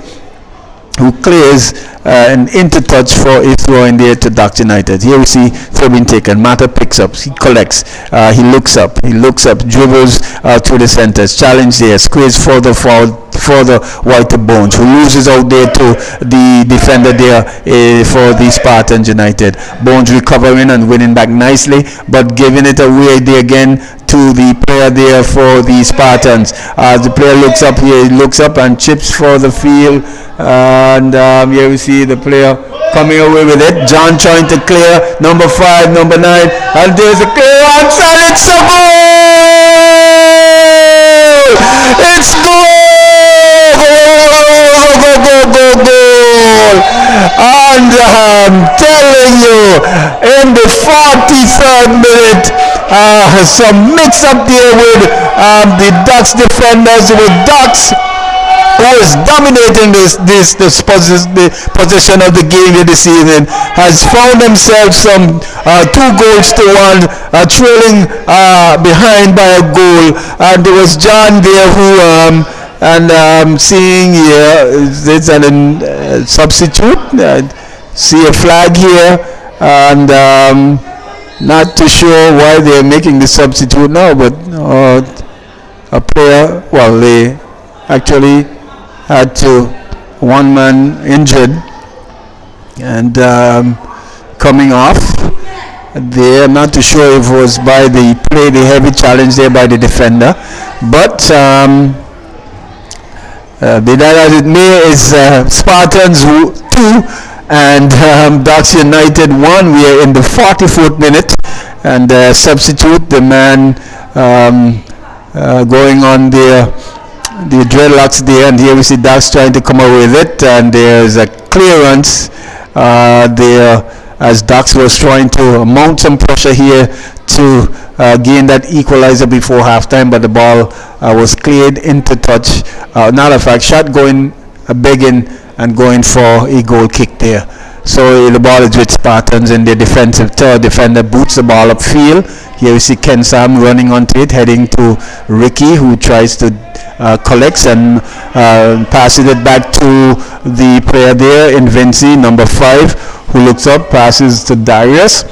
an intertouch for a throw in there to Ducks United. Here we see throw being taken. Mata picks up, he collects, he looks up, dribbles to the centers, challenge there, squeeze further forward, further wide to Bones, who loses out there to the defender there for the Spartans United. Bones recovering and winning back nicely, but giving it away there again to the player there for the Spartans. The player looks up here, he looks up and chips for the field, and here we see the player coming away with it. John trying to clear, number 5, number 9, and there's a clear outside. It's a goal! It's goal! Goal! And I'm telling you, in the 43rd minute, some mix up there with the Ducks defenders. With Ducks who is dominating the position of the game here this evening, has found themselves some 2 goals to 1, trailing behind by a goal. And there was John there who and seeing here it's a substitute. See a flag here, and not too sure why they're making the substitute now, but a player, well, they actually had one man injured and coming off there. I'm not too sure if it was by the play, the heavy challenge there by the defender, but be that as it may, is Spartans 2 and Ducks United 1. We are in the 44th minute, and substitute the man going on the dreadlocks there, and here we see Ducks trying to come away with it, and there's a clearance there as Ducks was trying to mount some pressure here to gain that equalizer before halftime, but the ball was cleared into touch. Not a fact, shot going begging and going for a goal kick there. So the ball is with Spartans, and their defensive third defender boots the ball upfield. Here we see Ken Sam running onto it, heading to Ricky, who tries to collects and passes it back to the player there in Vinci, number 5, who looks up, passes to Darius.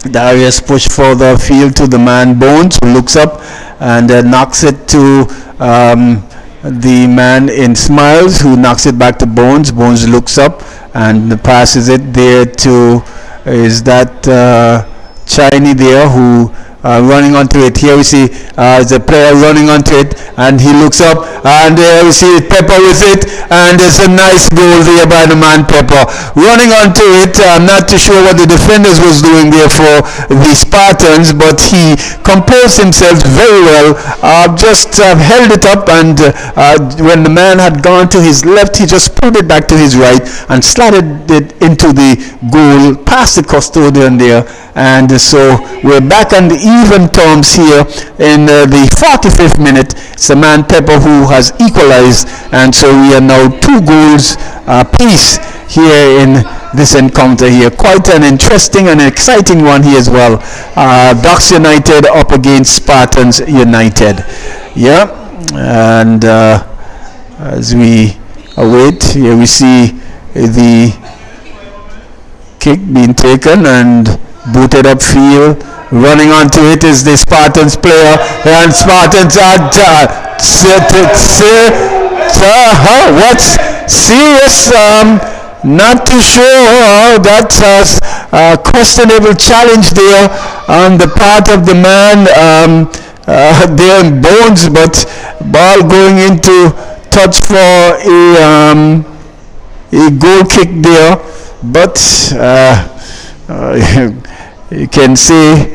Darius pushed further field to the man Bones, who looks up and knocks it to the man in Smiles, who knocks it back to Bones. Bones looks up and passes it there to is that Chinese there, who running onto it. Here we see the player running onto it, and he looks up, and we see Pepper with it, and there's a nice goal there by the man Pepper running onto it. I'm not too sure what the defenders was doing there for the Spartans, but he composed himself very well, just held it up, and when the man had gone to his left, he just put it back to his right and slotted it into the goal past the custodian there. And so we're back on the even terms here in the 45th minute. It's the man Pepper who has equalized, and so we are now 2 goals apiece here in this encounter here. Quite an interesting and exciting one here as well. Ducks United up against Spartans United. Yeah, and as we await, here we see the kick being taken and booted upfield. Running onto it is the Spartans player, and Spartans are what's serious? Not too sure. That's a questionable challenge there on the part of the man there in Bones, but ball going into touch for a goal kick there, but you can say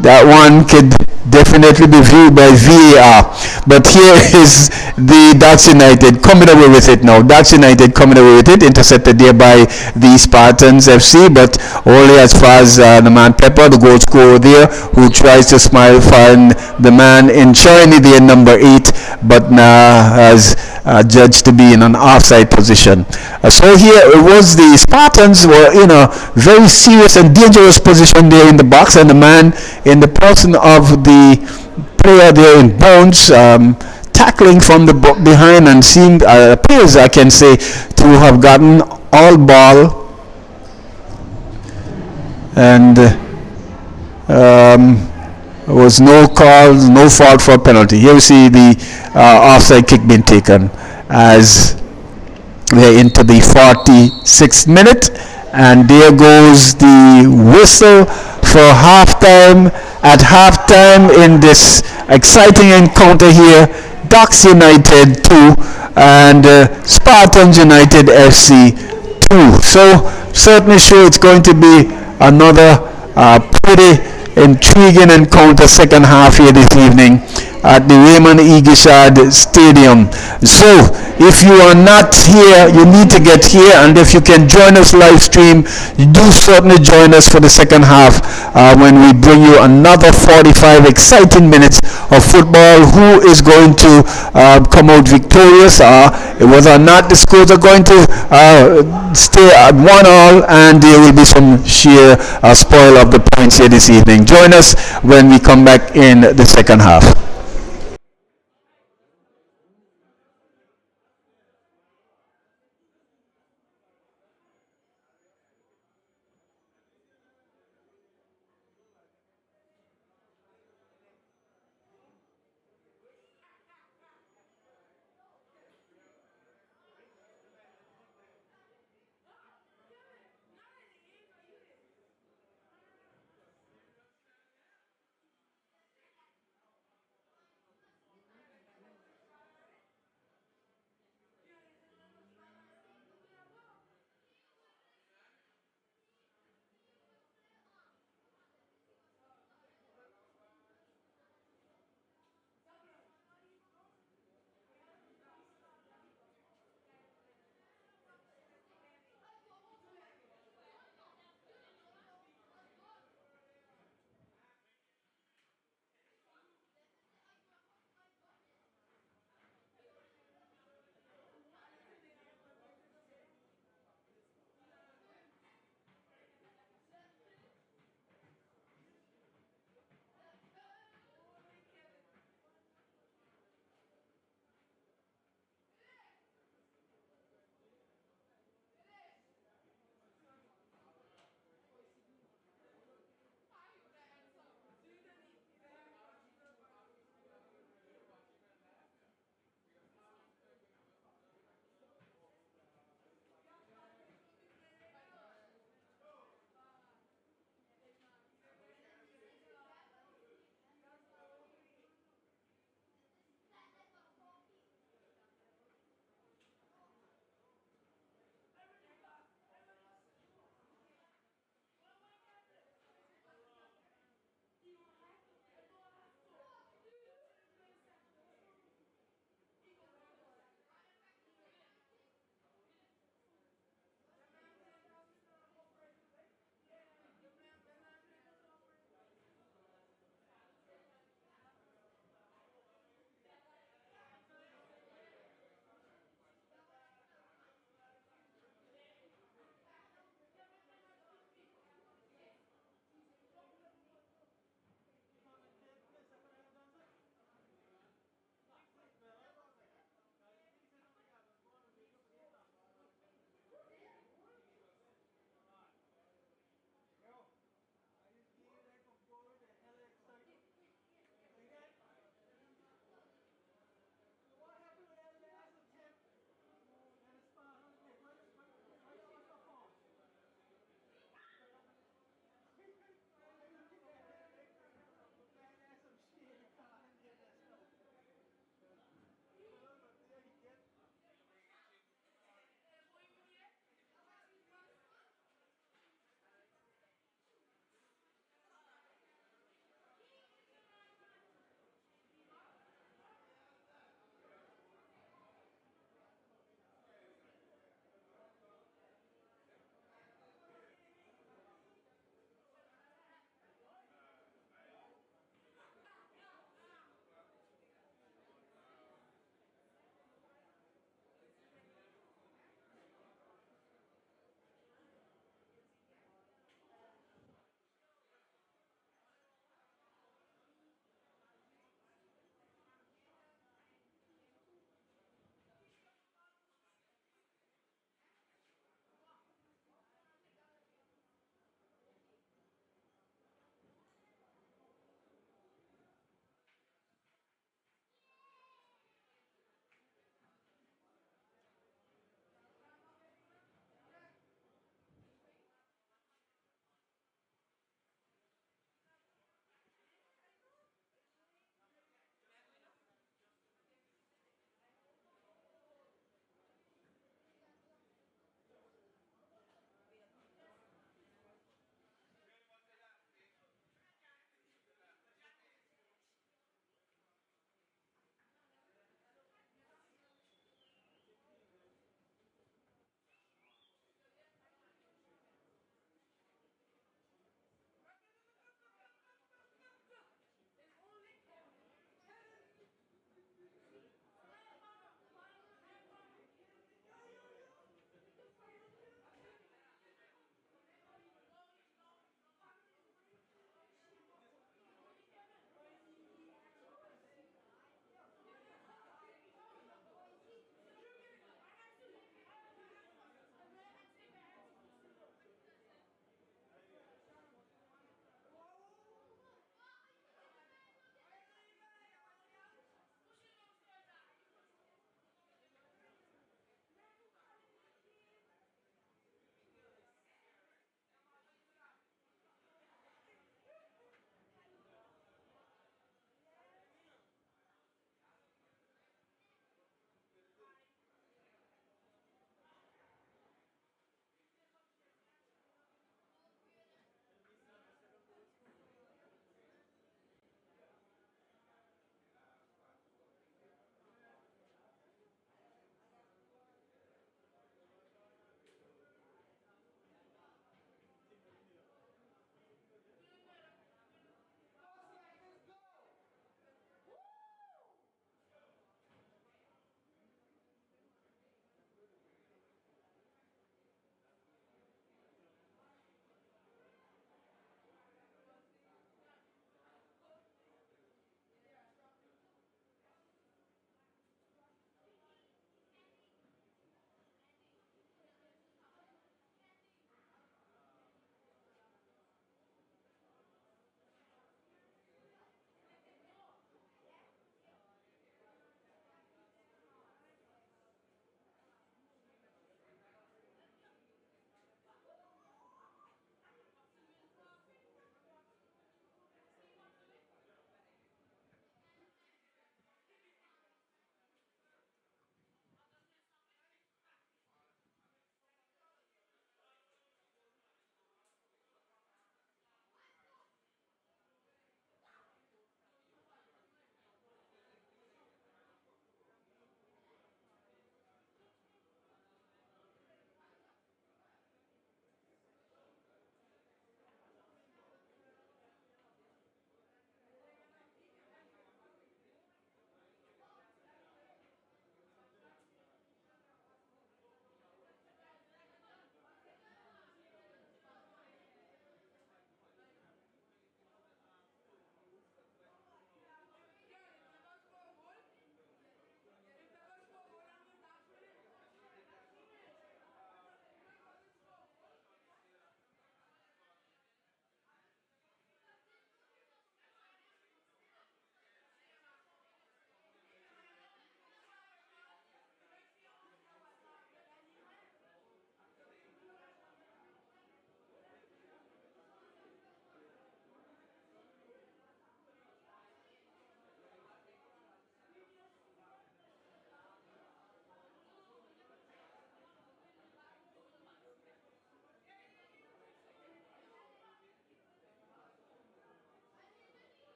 that one could definitely be viewed by VAR. But here is the Ducks United coming away with it now. Ducks United coming away with it, intercepted there by the Spartans FC, but only as far as the man Pepper, the goal scorer there, who tries to smile, find the man in shiny there, number 8, but now has judged to be in an offside position. So here it was the Spartans were in a very serious and dangerous position there in the box, and the man in the person of the player there in Bones tackling from the behind and seemed appears, I can say, to have gotten all ball, and there was no call, no fault for penalty. Here we see the offside kick being taken as we're into the 46th minute, and there goes the whistle for halftime. At halftime in this exciting encounter here, Ducks United 2 and Spartans United FC 2. So certainly sure it's going to be another pretty intriguing encounter second half here this evening at the Raymond Igishad Stadium. So if you are not here, you need to get here, and if you can join us live stream, do certainly join us for the second half when we bring you another 45 exciting minutes of football. Who is going to come out victorious, whether or not the scores are going to stay at 1-1, and there will be some sheer spoil of the points here this evening. Join us when we come back in the second half.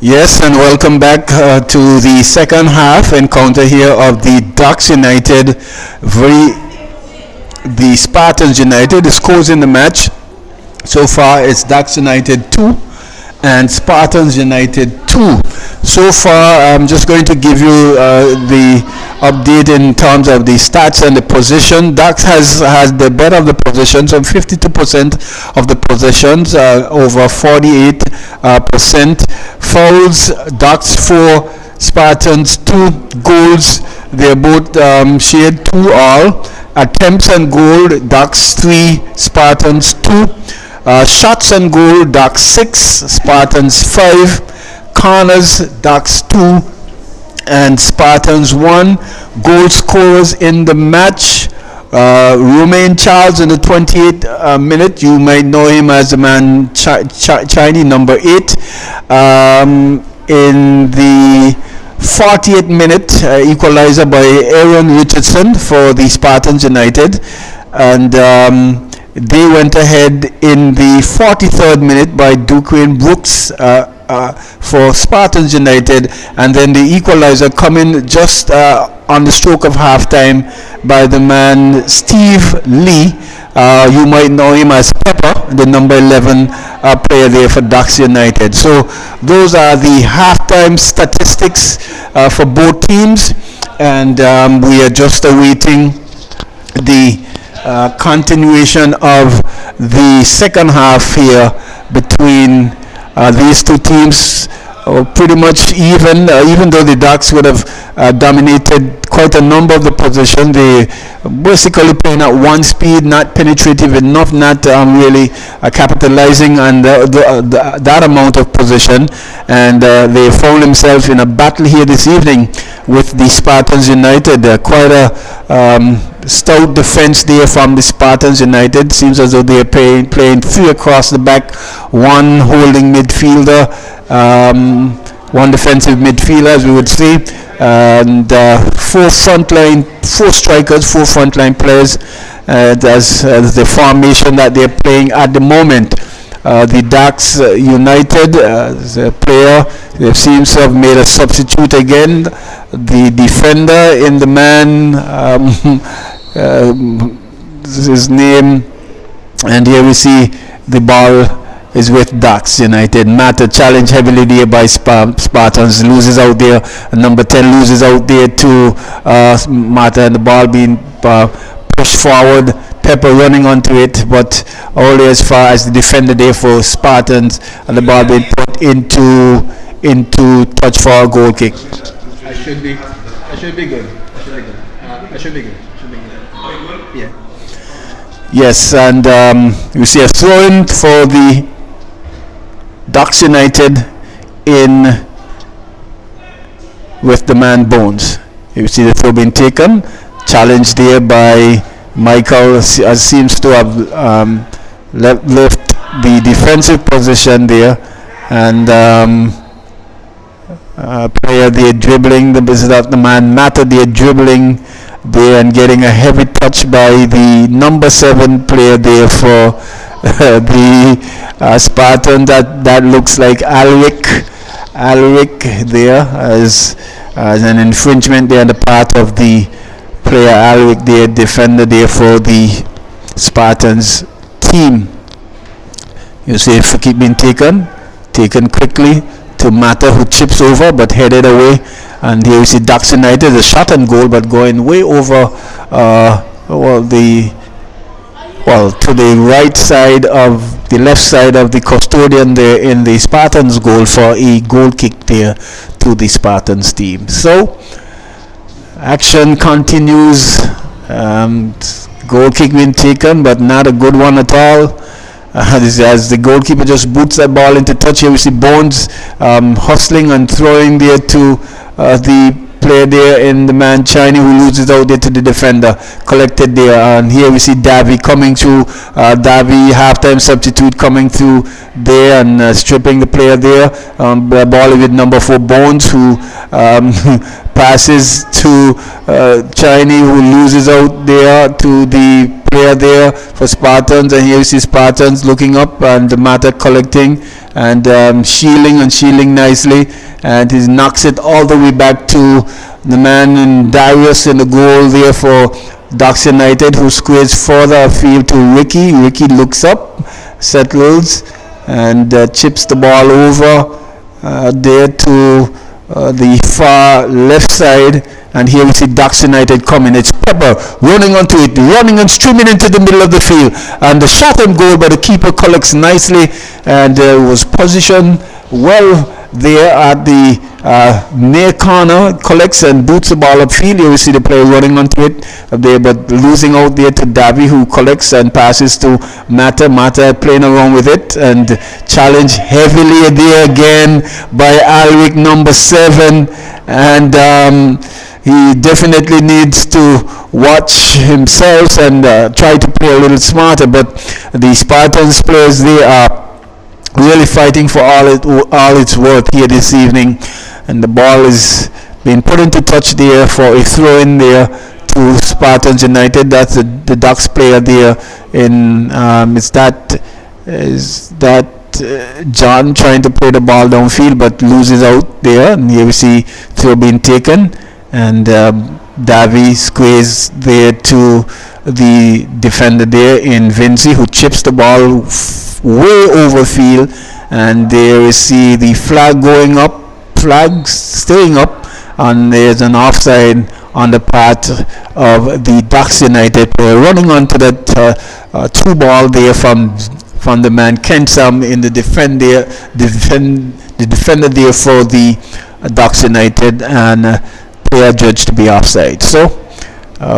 Yes, and welcome back to the second half encounter here of the Ducks United the Spartans United. The scores in the match so far it's Ducks United 2 and Spartans United 2. So far, I'm just going to give you the update in terms of the stats and the position. Ducks has the better of the positions, on 52% of the possessions, over 48%. Fouls, Ducks 4, Spartans 2. Goals, they're both shared 2 all. Attempts and goal, Ducks 3, Spartans 2. Shots on goal, Ducks 6, Spartans 5. Corners, Ducks 2 and Spartans 1. Goal scorers in the match, Romain Charles in the 28th minute. You might know him as the man Chinese number 8. In the 40th minute, equalizer by Aaron Richardson for the Spartans United, and they went ahead in the 43rd minute by Duquesne Brooks for Spartans United, and then the equalizer coming just on the stroke of halftime by the man Steve Lee. You might know him as Pepper, the number 11 player there for Ducks United. So those are the halftime statistics for both teams, and we are just awaiting the continuation of the second half here between these two teams. Pretty much even though the Ducks would have dominated quite a number of the possession, they basically playing at one speed, not penetrative enough, not really capitalizing on that amount of possession, and they found themselves in a battle here this evening with the Spartans United. Quite a stout defense there from the Spartans United. Seems as though they are playing 3 across the back, 1 holding midfielder, 1 defensive midfielder, as we would say, and 4 strikers, 4 frontline players. As the formation that they're playing at the moment. The Ducks United, the player, they seems to have made a substitute again. The defender in the man, his name, and here we see the ball is with Ducks United. Mata challenged heavily there by Spartans, loses out there. Number 10 loses out there to Mata, and the ball being pushed forward. Pepper running onto it, but only as far as the defender there for Spartans, and the ball being put into touch for a goal kick. I should be good. Yeah. Yes, and you see a throw-in for the Ducks United in with the man Bones. You see the throw being taken, challenged there by Michael, seems to have left the defensive position there, and player there dribbling the man Mata there dribbling there and getting a heavy touch by the number 7 player there for the Spartan. That looks like Alric there as an infringement there on the part of the player Alric there, defender there for the Spartans team. You see if keep being taken quickly to Mata, who chips over but headed away, and here you see Ducks United, a shot and goal but going way over to the right side of the left side of the custodian there in the Spartans goal for a goal kick there to the Spartans team. So action continues. Goal kick being taken, but not a good one at all. As the goalkeeper just boots that ball into touch. Here we see Bones hustling and throwing there to the player there in the man China, who loses out there to the defender, collected there, and here we see Davy coming through. Davy, halftime substitute, coming through there and stripping the player there. The ball with number 4 Bones, who passes to Chinese, who loses out there to the player there for Spartans, and here you see Spartans looking up and the matter collecting and shielding nicely, and he knocks it all the way back to the man in Darius in the goal there for Ducks United, who squares further afield to Ricky. Ricky looks up, settles, and chips the ball over there to the far left side, and here we see Ducks United coming. It's Pepper running onto it, running and streaming into the middle of the field, and the shot on goal, but the keeper collects nicely and was positioned well there at the near corner, collects and boots the ball upfield. Here we see the player running onto it there, but losing out there to Davy, who collects and passes to Mata. Mata playing around with it and challenged heavily there again by Alric, number 7, and he definitely needs to watch himself and try to play a little smarter. But the Spartans players, they are really fighting for all its worth here this evening, and the ball is being put into touch there for a throw in there to Spartans United. That's the Ducks player there in is that John trying to play the ball downfield but loses out there, and here we see throw being taken, and Davy squares there to the defender there in Vinci, who chips the ball way over field, and there we see the flag going up, flag staying up, and there's an offside on the part of the Ducks United player running onto that two ball there from the man Kensam in the defender there for the Ducks United, and player judged to be offside. So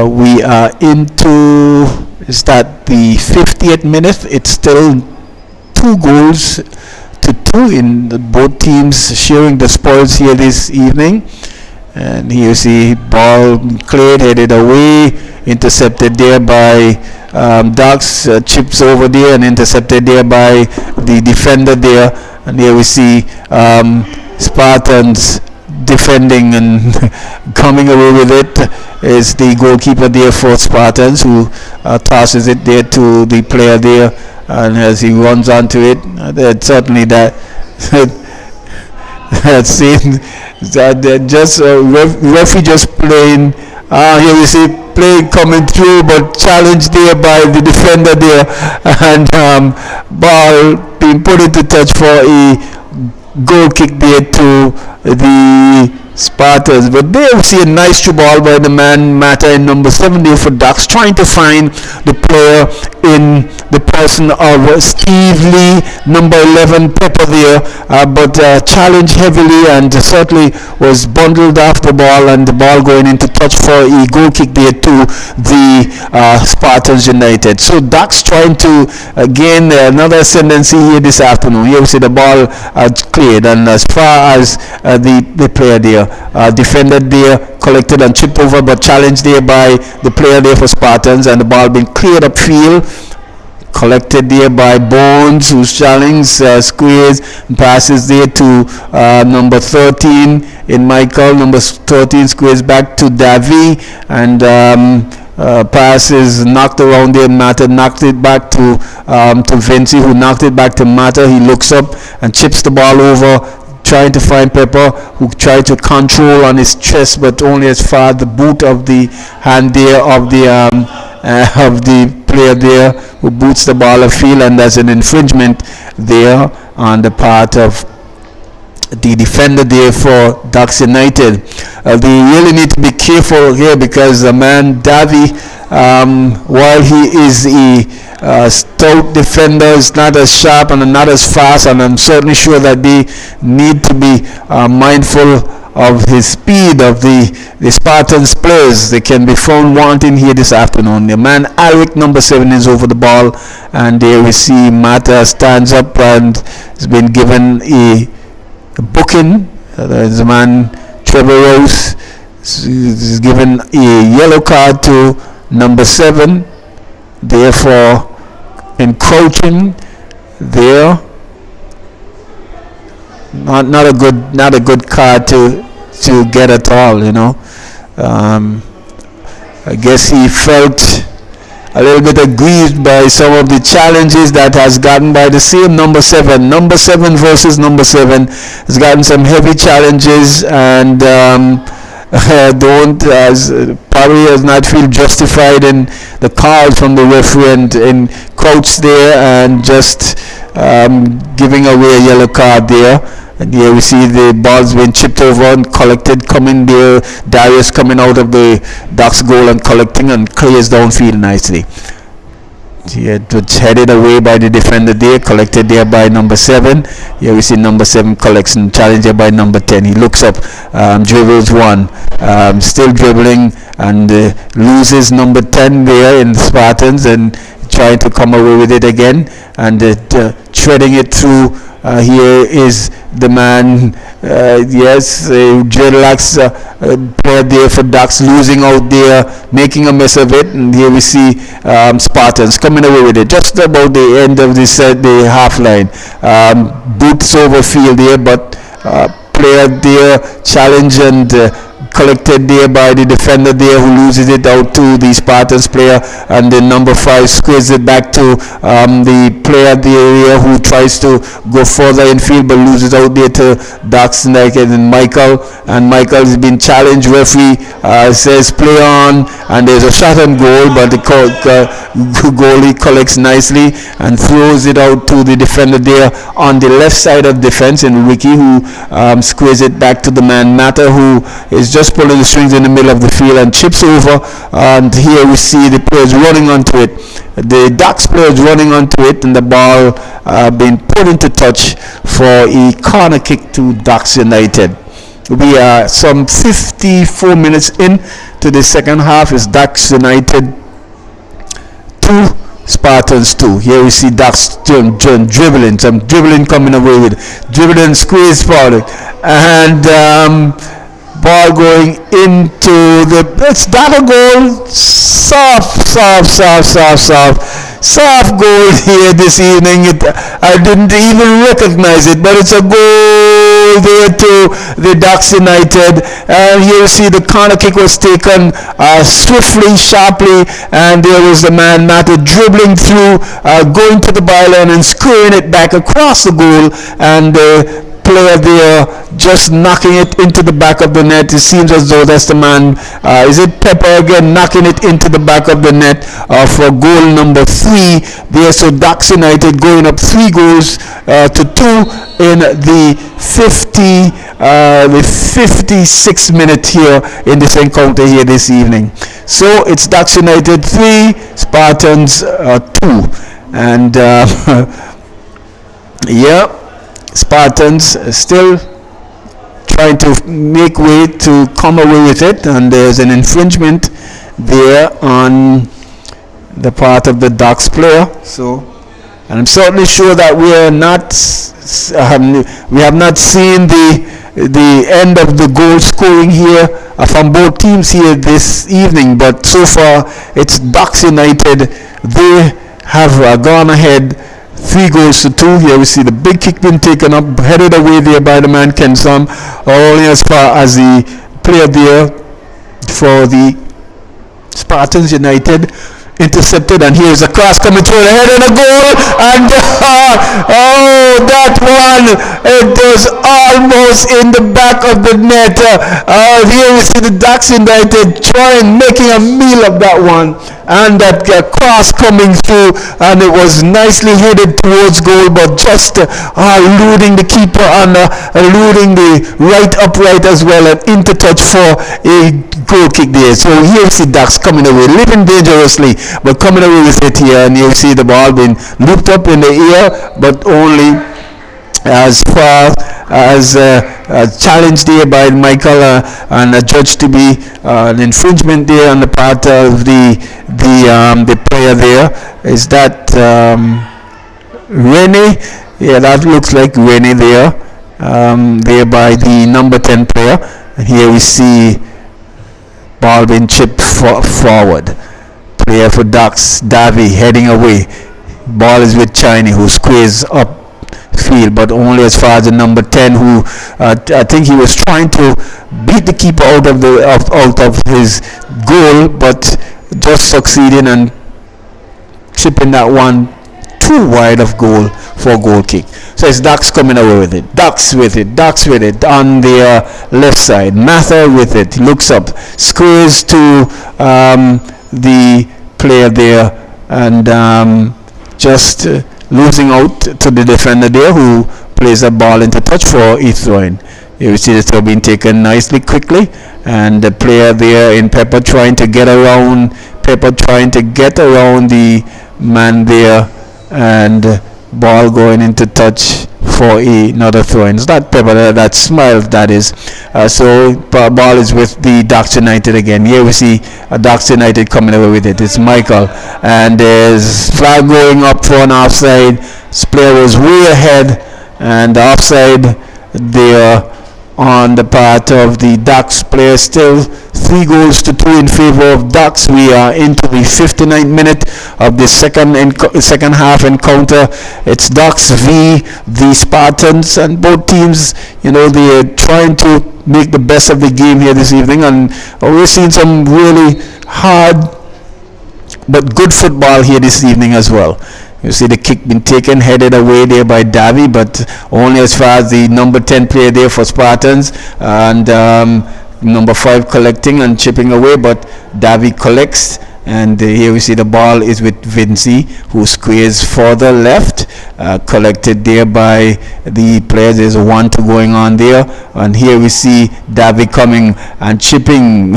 we are into, is that the 50th minute? It's still 2 goals to 2 in both teams sharing the spoils here this evening. And here you see ball cleared, headed away, intercepted there by Ducks, chips over there and intercepted there by the defender there. And here we see Spartans defending and coming away with it is the goalkeeper there for Spartans, who tosses it there to the player there, and as he runs onto it, certainly that that scene that just referee just playing. Here we see play coming through, but challenged there by the defender there, and ball being put into touch for a goal kick there to the Spartans. But there we see a nice through ball by the man Mata in number 7 there for Ducks, trying to find the player in the person of Steve Lee, number 11, Pepper there, but challenged heavily and certainly was bundled off the ball, and the ball going into touch for a goal kick there to the Spartans United. So Ducks trying to gain another ascendancy here this afternoon. Here we see the ball cleared, and as far as the player there, defended there, collected and chipped over, but challenged there by the player there for Spartans, and the ball being cleared upfield, collected there by Bones, who's challenged, squares and passes there to number 13 in Michael. Number 13 squares back to Davy, and passes knocked around there. Mata knocked it back to Vinci, who knocked it back to Mata. He looks up and chips the ball over, trying to find Pepper, who tried to control on his chest, but only as far the boot of the hand there of the player there, who boots the ball afield, and there's an infringement there on the part of the defender there for Ducks United. They really need to be careful here, because the man Davy, while he is a stout defender, is not as sharp and not as fast, and I'm certainly sure that they need to be mindful of his speed, of the Spartans players. They can be found wanting here this afternoon. The man Alric, number 7, is over the ball, and there we see Mata stands up and has been given a booking. There's a man Trevor Rose is given a yellow card to number 7, therefore encroaching there. Not a good card to to get at all. I guess he felt a little bit aggrieved by some of the challenges that has gotten by the same number 7. Number 7 versus number 7 has gotten some heavy challenges, and don't as probably does not feel justified in the call from the referee and in crouch there and just giving away a yellow card there. And here we see the balls being chipped over and collected, coming there. Darius coming out of the Ducks goal and collecting and clears downfield nicely. Here it was headed away by the defender there, collected there by number 7. Here we see number 7 collection, challenged by number 10. He looks up, dribbles one, still dribbling, and loses number 10 there in the Spartans and trying to come away with it again and treading it through. Here is the man, dreadlocks player there for Ducks, losing out there, making a mess of it. And here we see Spartans coming away with it just about the end of the half line. Boots over field there, but player there challenge and collected there by the defender there, who loses it out to the Spartans player, and then number 5 squeezes it back to the player there who tries to go further in field but loses out there to Ducks and Michael has been challenged. Referee says play on, and there's a shot on goal, but the goalie collects nicely and throws it out to the defender there on the left side of defense, and Ricky, who squeezes it back to the man Matter, who is just pulling the strings in the middle of the field and chips over. And here we see the players running onto it, the Ducks players running onto it, and the ball being put into touch for a corner kick to Ducks United. We are some 54 minutes in to the second half. Is Ducks United 2, Spartans 2. Here we see Ducks dribbling, some dribbling coming away with dribbling, squeeze forward, and ball going into the, it's not a goal, soft goal here this evening. I didn't even recognize it, but it's a goal there to the Ducks United. And here you see the corner kick was taken swiftly, sharply, and there was the man Matter dribbling through, going to the byline and screwing it back across the goal, and player there just knocking it into the back of the net. It seems as though that's the man, is it Pepper again, knocking it into the back of the net for goal number 3 there. So Ducks United going up 3 goals to 2 in the 56th minute here in this encounter here this evening. So it's Ducks United 3, Spartans 2, and Spartans still trying to make way to come away with it, and there's an infringement there on the part of the Ducks player. So, and I'm certainly sure that we have not seen the end of the goal scoring here from both teams here this evening, but so far it's Ducks United. They have gone ahead 3 goals to 2. Here we see the big kick being taken up, headed away there by the man Kensom, only as far as the player there for the Spartans United intercepted, and here's a cross coming through the head and a goal, and that one, it was almost in the back of the net. Here we see the Ducks United making a meal of that one, and that cross coming through, and it was nicely headed towards goal, but just eluding the keeper and eluding the right upright as well, and into touch for a goal kick there. So here we see Ducks coming away, living dangerously, but coming away with it here, and you see the ball being looped up in the air, but only as far as challenged there by Michael and judged to be an infringement there on the part of the player there. Is that Rennie? Yeah, that looks like Rennie there, there by the number 10 player. And here we see ball being chipped forward. Player for Ducks, Davy heading away. Ball is with Chiney, who squares up field, but only as far as the number 10, who I think he was trying to beat the keeper out of his goal, but just succeeding and chipping that one too wide of goal for a goal kick. So it's Ducks coming away with it. Ducks with it on the left side. Mather with it. Looks up. Squares to the player there, and just losing out to the defender there, who plays a ball into touch for a throw-in. You see the throw being taken nicely, quickly, and the player there in Pepper trying to get around the man there, and ball going into touch for another throw-in. It's not Pepper, that Smiles, that is. So ball is with the Ducks United again. Here we see Ducks United coming away with it. It's Michael, and there's flag going up for an offside. This player was way ahead, and the offside there on the part of the Ducks player. Still 3-2 in favor of Ducks. We are into the 59th minute of the second half encounter. It's Ducks v the Spartans, and both teams, they're trying to make the best of the game here this evening, and we're seeing some really hard but good football here this evening as well. You see the kick being taken, headed away there by Davy, but only as far as the number 10 player there for Spartans, and number 5 collecting and chipping away, but Davy collects, and here we see the ball is with Vinci, who squares further left, collected there by the players. There's a 1-2 going on there, and here we see Davy coming and chipping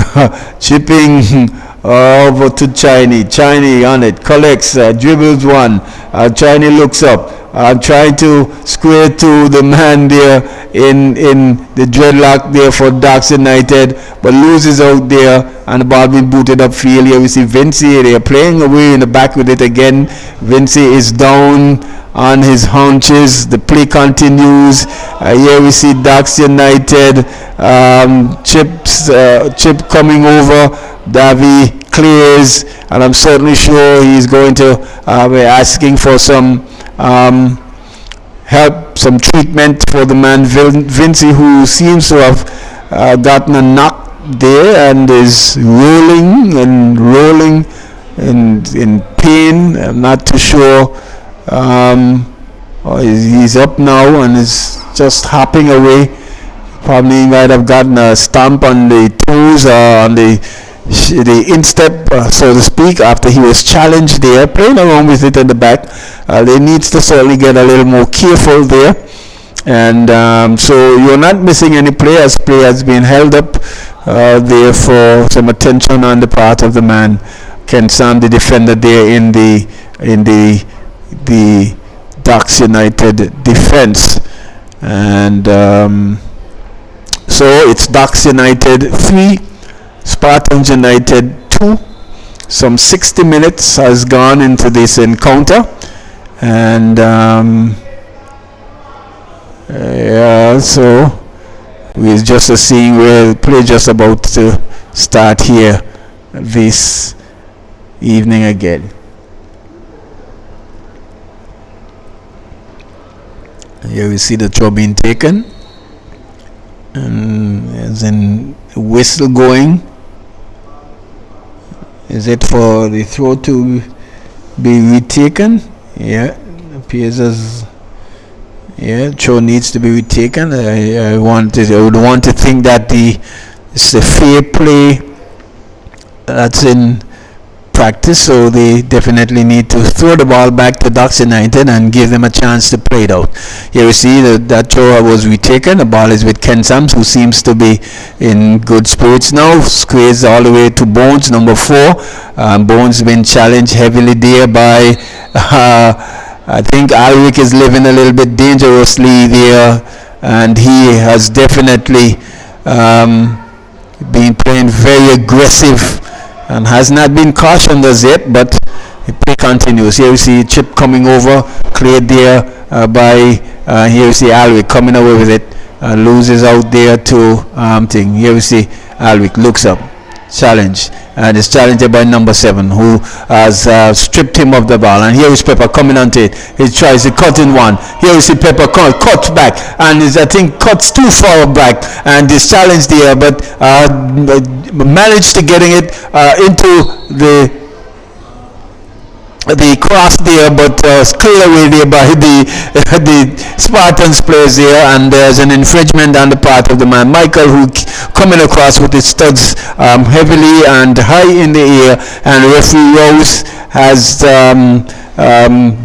over to Chiney on it, collects, dribbles one. Chiney looks up, trying to square to the man there in the dreadlock there for Ducks United, but loses out there, and the ball being booted upfield. Here we see Vinci, they are playing away in the back with it again. Vinci is down on his haunches. The play continues. Here we see Ducks United, Chip coming over. Davy clears, and I'm certainly sure he's going to be asking for some help, some treatment for the man Vinci, who seems to have gotten a knock there and is rolling in pain. I'm not too sure. He's up now and is just hopping away. Probably he might have gotten a stamp on the toes, on the instep, so to speak, after he was challenged there, playing around with it in the back. They needs to certainly get a little more careful there, and so you're not missing any players. Play has been held up there for some attention on the part of the man Ken Sam, the defender there in the Ducks United defense, and so it's Ducks United 3, Spartans United 2. Some 60 minutes has gone into this encounter, and so we're just seeing where play just about to start here this evening again. Here we see the throw being taken, and there's a whistle going. Is it for the throw to be retaken? Yeah, appears as throw needs to be retaken. I would want to think that it's a fair play that's in practice, so they definitely need to throw the ball back to Ducks United and give them a chance to play it out. Here we see that throw was retaken. The ball is with Ken Sams, who seems to be in good spirits now. Squares all the way to Bones, number 4. Bones been challenged heavily there by I think Alwick is living a little bit dangerously there, and he has definitely been playing very aggressive and has not been cautioned as yet, but the play continues. Here we see Chip coming over, cleared there by here we see Alwick coming away with it, loses out there to thing. Here we see Alwick looks up, challenge, and is challenged by number 7, who has stripped him of the ball. And here is Pepper coming onto it. He tries to cut in one. Here we see Pepper cut back, and is, I think, cuts too far back, and is challenged there, but managed to getting it into the cross there, but cleared away there by the Spartans players there, and there's an infringement on the part of the man Michael, who coming across with his studs heavily and high in the air, and referee Rose has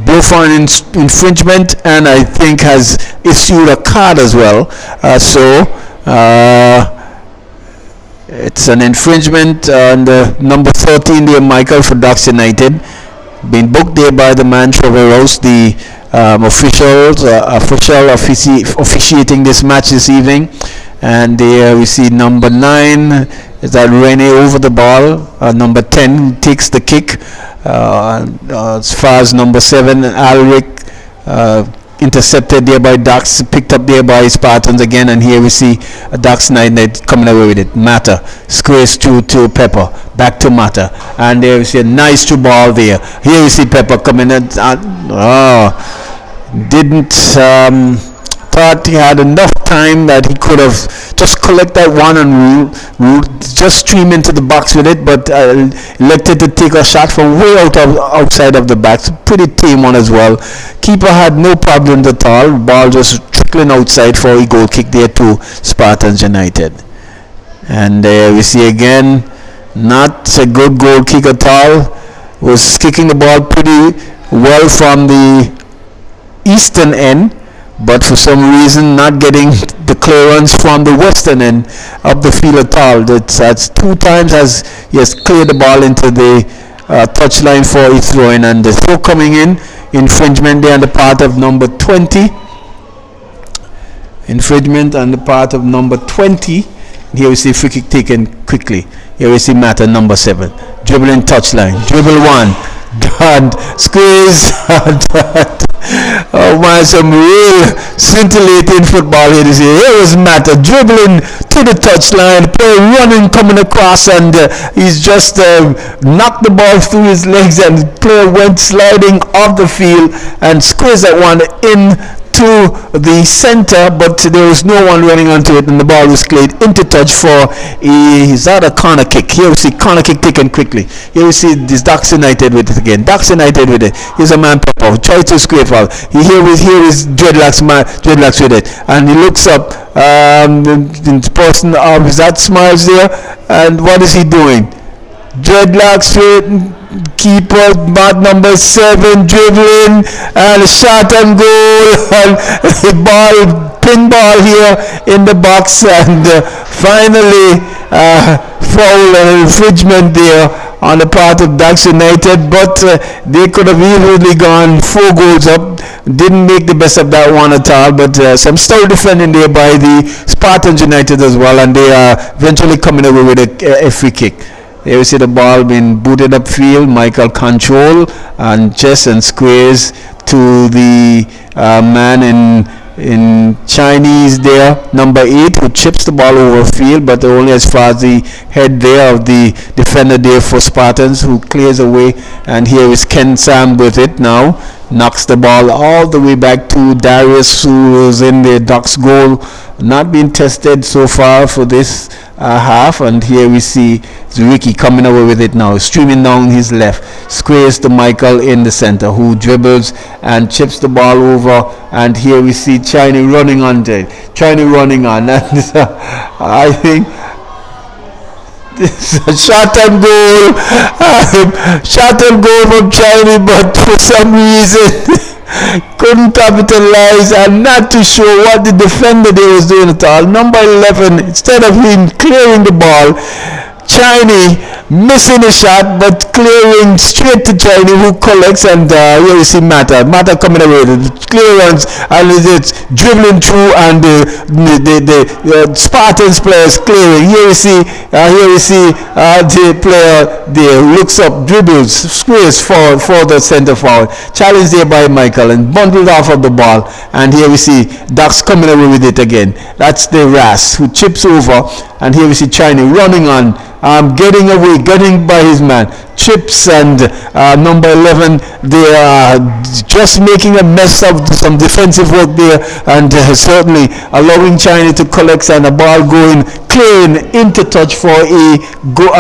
both on infringement, and I think has issued a card as well. It's an infringement on the number 13 there, Michael, for Ducks United. Been booked there by the man Trevor Rose, the officiating this match this evening. And there we see number 9 is that Rene over the ball. Number 10 takes the kick. As far as number 7, Alric intercepted there by Ducks, picked up there by Spartans again, and here we see Ducks United coming away with it. Mata squares through to Pepper, back to Mata, and there we see a nice through ball there. Here we see Pepper coming in, thought he had enough time that he could have just collect that one and just stream into the box with it, but elected to take a shot from way outside of the back. Pretty tame one as well. Keeper had no problems at all. Ball just trickling outside for a goal kick there to Spartans United. And we see again, not a good goal kick at all. Was kicking the ball pretty well from the eastern end, but for some reason not getting the clearance from the western end of the field at all. That's 2 times as he has cleared the ball into the touchline for a throw-in, and the throw coming in, infringement there on the part of number 20. Infringement on the part of number 20. Here we see free kick taken quickly. Here we see Mata, number 7. Dribbling touchline. Dribble 1. God, squeeze. Oh man, some real scintillating football here this year. Here is Mata dribbling to the touchline, player running, coming across, and he's just knocked the ball through his legs, and the player went sliding off the field and squeezed that one in to the center, but there was no one running onto it, and the ball was cleared into touch for a corner kick. Here we see corner kick taken quickly. Here we see this Ducks United with it again. Ducks United with it. Here's a man Pepper tries to scrape out. Here is Dreadlocks with it, and he looks up. The person is that smiles there, and what is he doing? Dreadlocks with keeper, mat number 7 dribbling, and a shot and goal, and the ball, pinball here in the box, and finally foul and infringement there on the part of Ducks United, but they could have easily gone 4 goals up. Didn't make the best of that one at all, but some stout defending there by the Spartans United as well, and they are eventually coming away with a free kick. Here we see the ball being booted upfield. Michael control and chest and squares to the man in Chinese there, number 8, who chips the ball over field, but only as far as the head there of the defender there for Spartans, who clears away. And here is Ken Sam with it now. Knocks the ball all the way back to Darius, who is in the Ducks goal, not being tested so far for this half. And here we see Ricky coming away with it now, streaming down his left, squares to Michael in the center, who dribbles and chips the ball over. And here we see China running on it, and I think this is a shot and goal from China, but for some reason couldn't capitalize, and not too sure what the defender there was doing at all. Number 11, instead of him clearing the ball, Chinese missing the shot, but clearing straight to Chinese, who collects, and here you see Mata coming away, the clearance, and it's dribbling through, and the Spartans players clearing. Here you see the player there looks up, dribbles, squares forward for the center forward, challenged there by Michael and bundled off of the ball. And here we see Ducks coming away with it again. That's the Ras, who chips over and here we see China running on, getting away, getting by his man. Chips and number 11, they are just making a mess of some defensive work there, and certainly allowing China to collect and the ball going clean into touch for a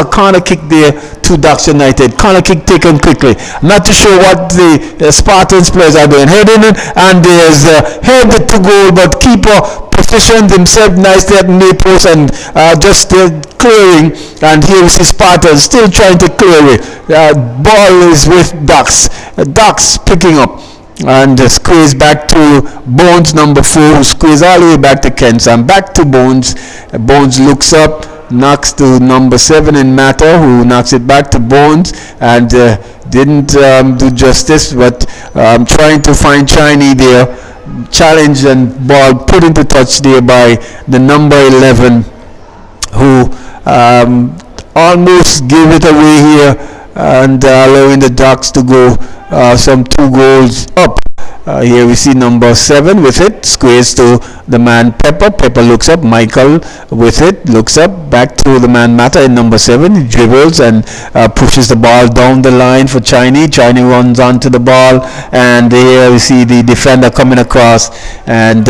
corner kick there to Ducks United. Corner kick taken quickly. Not too sure what the Spartans players are doing. Heading in, and there's headed to goal, but keeper positioned himself nicely at the post and just clearing. And here we see Spartans still trying to clear it. Ball is with Ducks. Ducks picking up and squeeze back to Bones, number 4, who squeeze all the way back to Kent. And back to Bones. Bones looks up, knocks to number 7 in Matter, who knocks it back to Bones, and didn't do justice, but trying to find Chinese there. Challenge and ball put into touch there by the number 11, who almost gave it away here, and allowing the Ducks to go some 2 goals up. Here we see number 7 with it, squares to the man Pepper. Pepper looks up, Michael with it, looks up, back to the man Mata in number 7. He dribbles and pushes the ball down the line for Chinese. Chinese runs onto the ball, and here we see the defender coming across and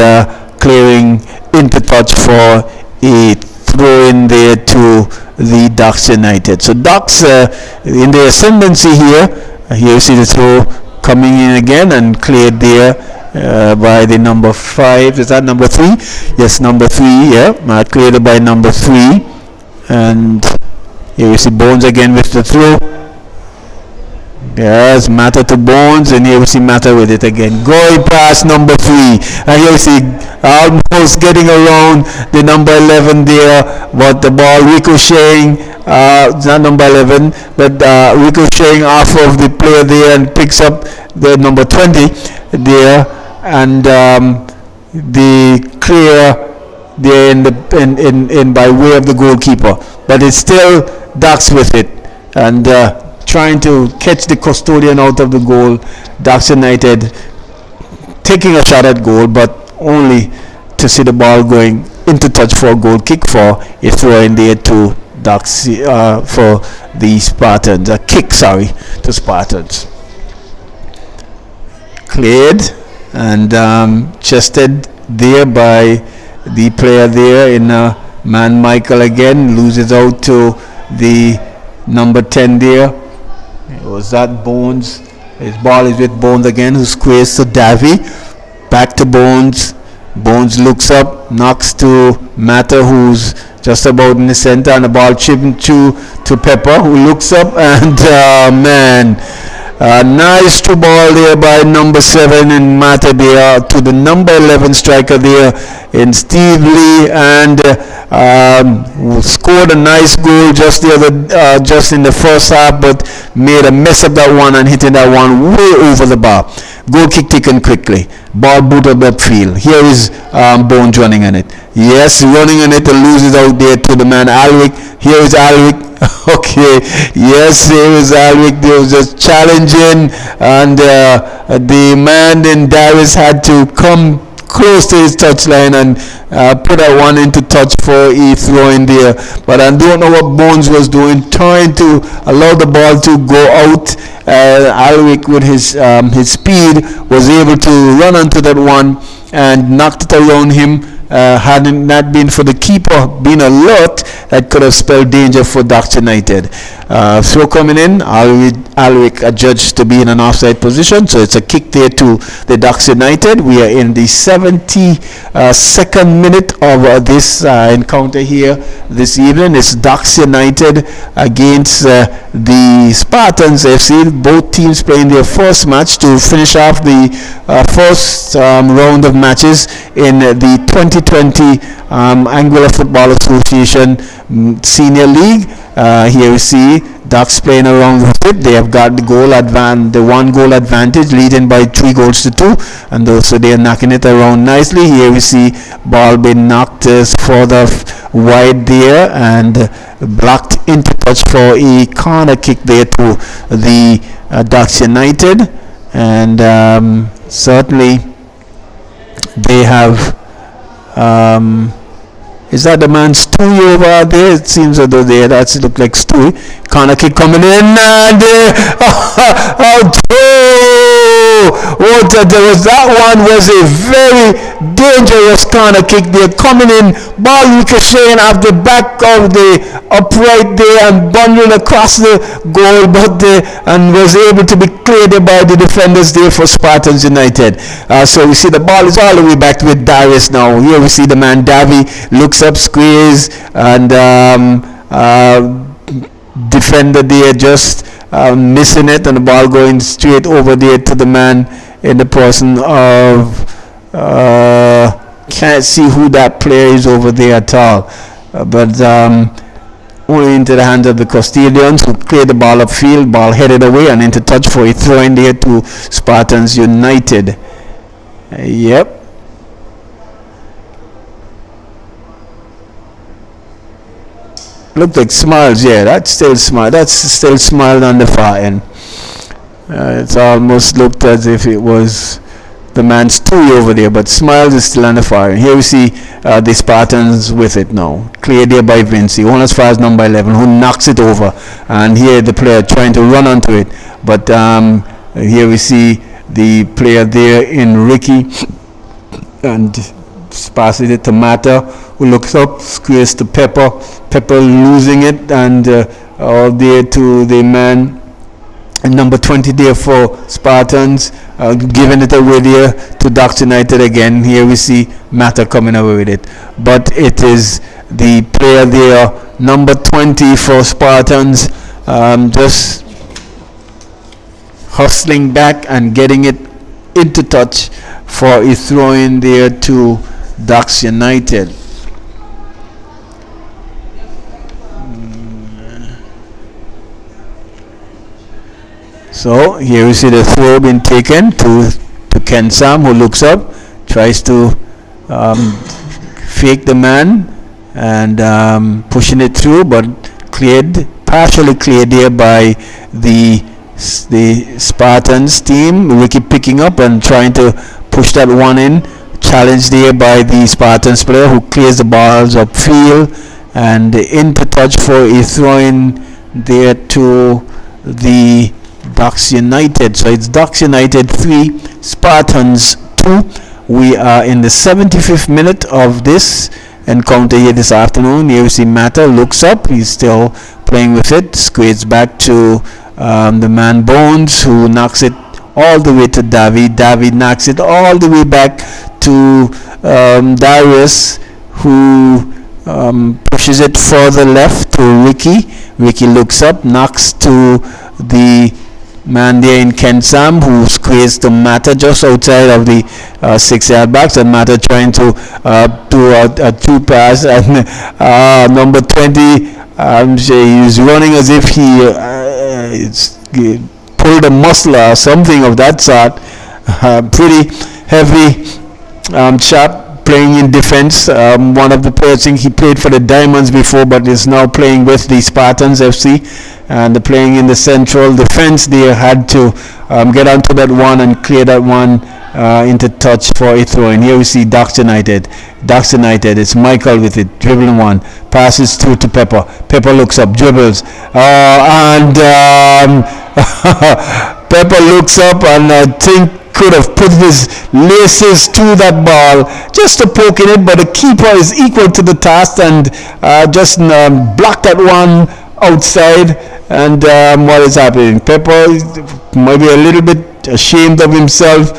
clearing into touch for a throw in there to the Ducks United. So Ducks in the ascendancy here. Here you see the throw coming in again and cleared there by the number 5. Is that number 3? Yes, number 3. Yeah, cleared by number 3. And here you see Bones again with the throw. Yes, Matter to Bones, and here we see Matter with it again. Going past number 3. And here we see almost getting around the number 11 there, but the ball ricocheting. It's not number 11, but ricocheting off of the player there and picks up the number 20 there, and the clear there in by way of the goalkeeper. But it's still Ducks with it, and trying to catch the custodian out of the goal. Ducks United taking a shot at goal, but only to see the ball going into touch for a goal kick for a throw in there to Ducks for the Spartans. A kick, to Spartans. Cleared and chested there by the player there in man Michael again. Loses out to the number 10 there. Was that Bones? His ball is with Bones again, who squares to Davy. Back to Bones. Bones looks up, knocks to Matter, who's just about in the center, and the ball chipping to Pepper, who looks up, and nice through ball there by number 7 in Matter there to the number 11 striker there in Steve Lee, and scored a nice goal just in the first half, but made a mess of that one and hitting that one way over the bar. Goal kick taken quickly. Ball booted upfield. Here is Bones running on it. Yes, running on it and loses out there to the man Alwick. Here is Alwick. Okay. Yes, here is Alwick. There was just challenging, and the man in Darius had to come close to his touchline and put that one into touch for a throw in there. But I don't know what Bones was doing, trying to allow the ball to go out. Alwick with his speed was able to run onto that one and knocked it around him. Had it not been for the keeper being alert, that could have spelled danger for Ducks United. Throw coming in, Alwick adjudged to be in an offside position, so it's a kick there to the Ducks United. We are in the 72nd minute of this encounter here this evening. It's Ducks United against the Spartans FC. Both teams playing their first match to finish off the first round of matches in the 2020 Anguilla Football Association Senior League. Here we see Ducks playing around with it. They have got the one goal advantage, leading by 3 goals to 2, and also they are knocking it around nicely. Here we see ball being knocked further wide there and blocked into touch for a corner kick there to the Ducks United, and certainly they have Is that the man Stewie over there? It seems as though that's look like Stewie. Corner kick coming in and out. Oh, that one was a very dangerous corner kick there, coming in, ball ricocheting off the back of the upright there and bundling across the goal, but and was able to be cleared by the defenders there for Spartans United. So we see the ball is all the way back with Darius now. Here we see the man Davy looks up, squeeze, and defender there just missing it, and the ball going straight over there to the man in the person of can't see who that player is over there at all, but only into the hands of the custodians, who clear the ball upfield, ball headed away and into touch for a throw in there to Spartans United. Yep. Looked like Smiles, yeah, that's still Smile on the far end. It's almost looked as if it was the man Stewie over there, but Smiles is still on the far end. Here we see the Spartans with it now. Cleared there by Vinci, one as far as number 11, who knocks it over. And here the player trying to run onto it. But here we see the player there in Ricky, and passes it to Mata, who looks up, squares to Pepper. Pepper losing it, and all there to the man number 20 there for Spartans, giving it away there to Ducks United again. Here we see Mata coming away with it, but it is the player there, number 20 for Spartans, just hustling back and getting it into touch for a throw in there to Ducks United. So here we see the throw being taken to Ken Sam, who looks up, tries to fake the man and pushing it through, but partially cleared there by the Spartans team. Ricky picking up and trying to push that one in. Challenged there by the Spartans player, who clears the balls upfield and into touch for a throw in there to the Ducks United. So it's Ducks United 3, Spartans 2. We are in the 75th minute of this encounter here this afternoon. Here we see Mata looks up, he's still playing with it, squares back to the man Bones, who knocks it all the way to David. David knocks it all the way back to Darius, who pushes it further left to Ricky. Ricky looks up, knocks to the man there in Ken Sam, who squares to Mata just outside of the 6-yard box, and Mata trying to do a two pass, and number 20, he's running as if he pulled a muscle or something of that sort. Pretty heavy chap, playing in defense. One of the players, I think he played for the Diamonds before, but is now playing with the Spartans FC, and they're playing in the central defense. They had to get onto that one and clear that one into touch for a throw in. Here we see Ducks United. It's Michael with it, dribbling one, passes through to Pepper. Pepper looks up, dribbles, and Pepper looks up, and I think could have put his laces to that ball just to poke in it, but the keeper is equal to the task and just blocked that one outside. And what is happening? Pepper might be a little bit ashamed of himself.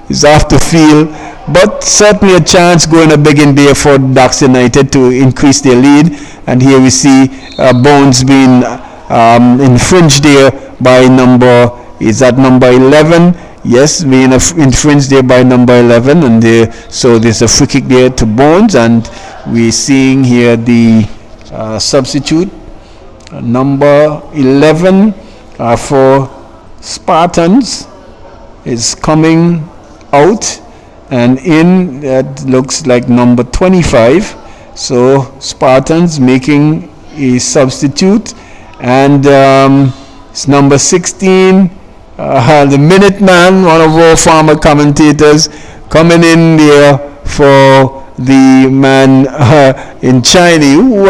He's off the field, but certainly a chance going a big in there for Ducks United to increase their lead. And here we see Bones being infringed there by number 11? Yes, being infringed there by number 11, and so there's a free kick there to Bones, and we're seeing here the substitute number 11 for Spartans is coming out, and in that looks like number 25. So Spartans making a substitute, and it's number 16. The Minuteman, one of our former commentators, coming in there for the man in China who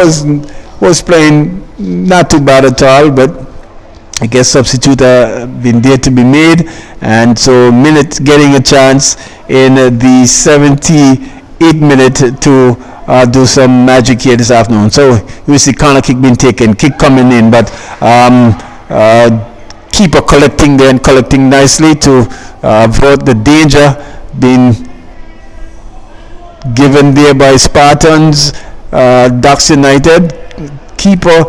was playing not too bad at all, but I guess substitute been there to be made, and so Minute getting a chance in the 78th minute to do some magic here this afternoon. So you see corner kick being taken, kick coming in, but keeper collecting there and collecting nicely to avert the danger being given there by Spartans. Ducks United keeper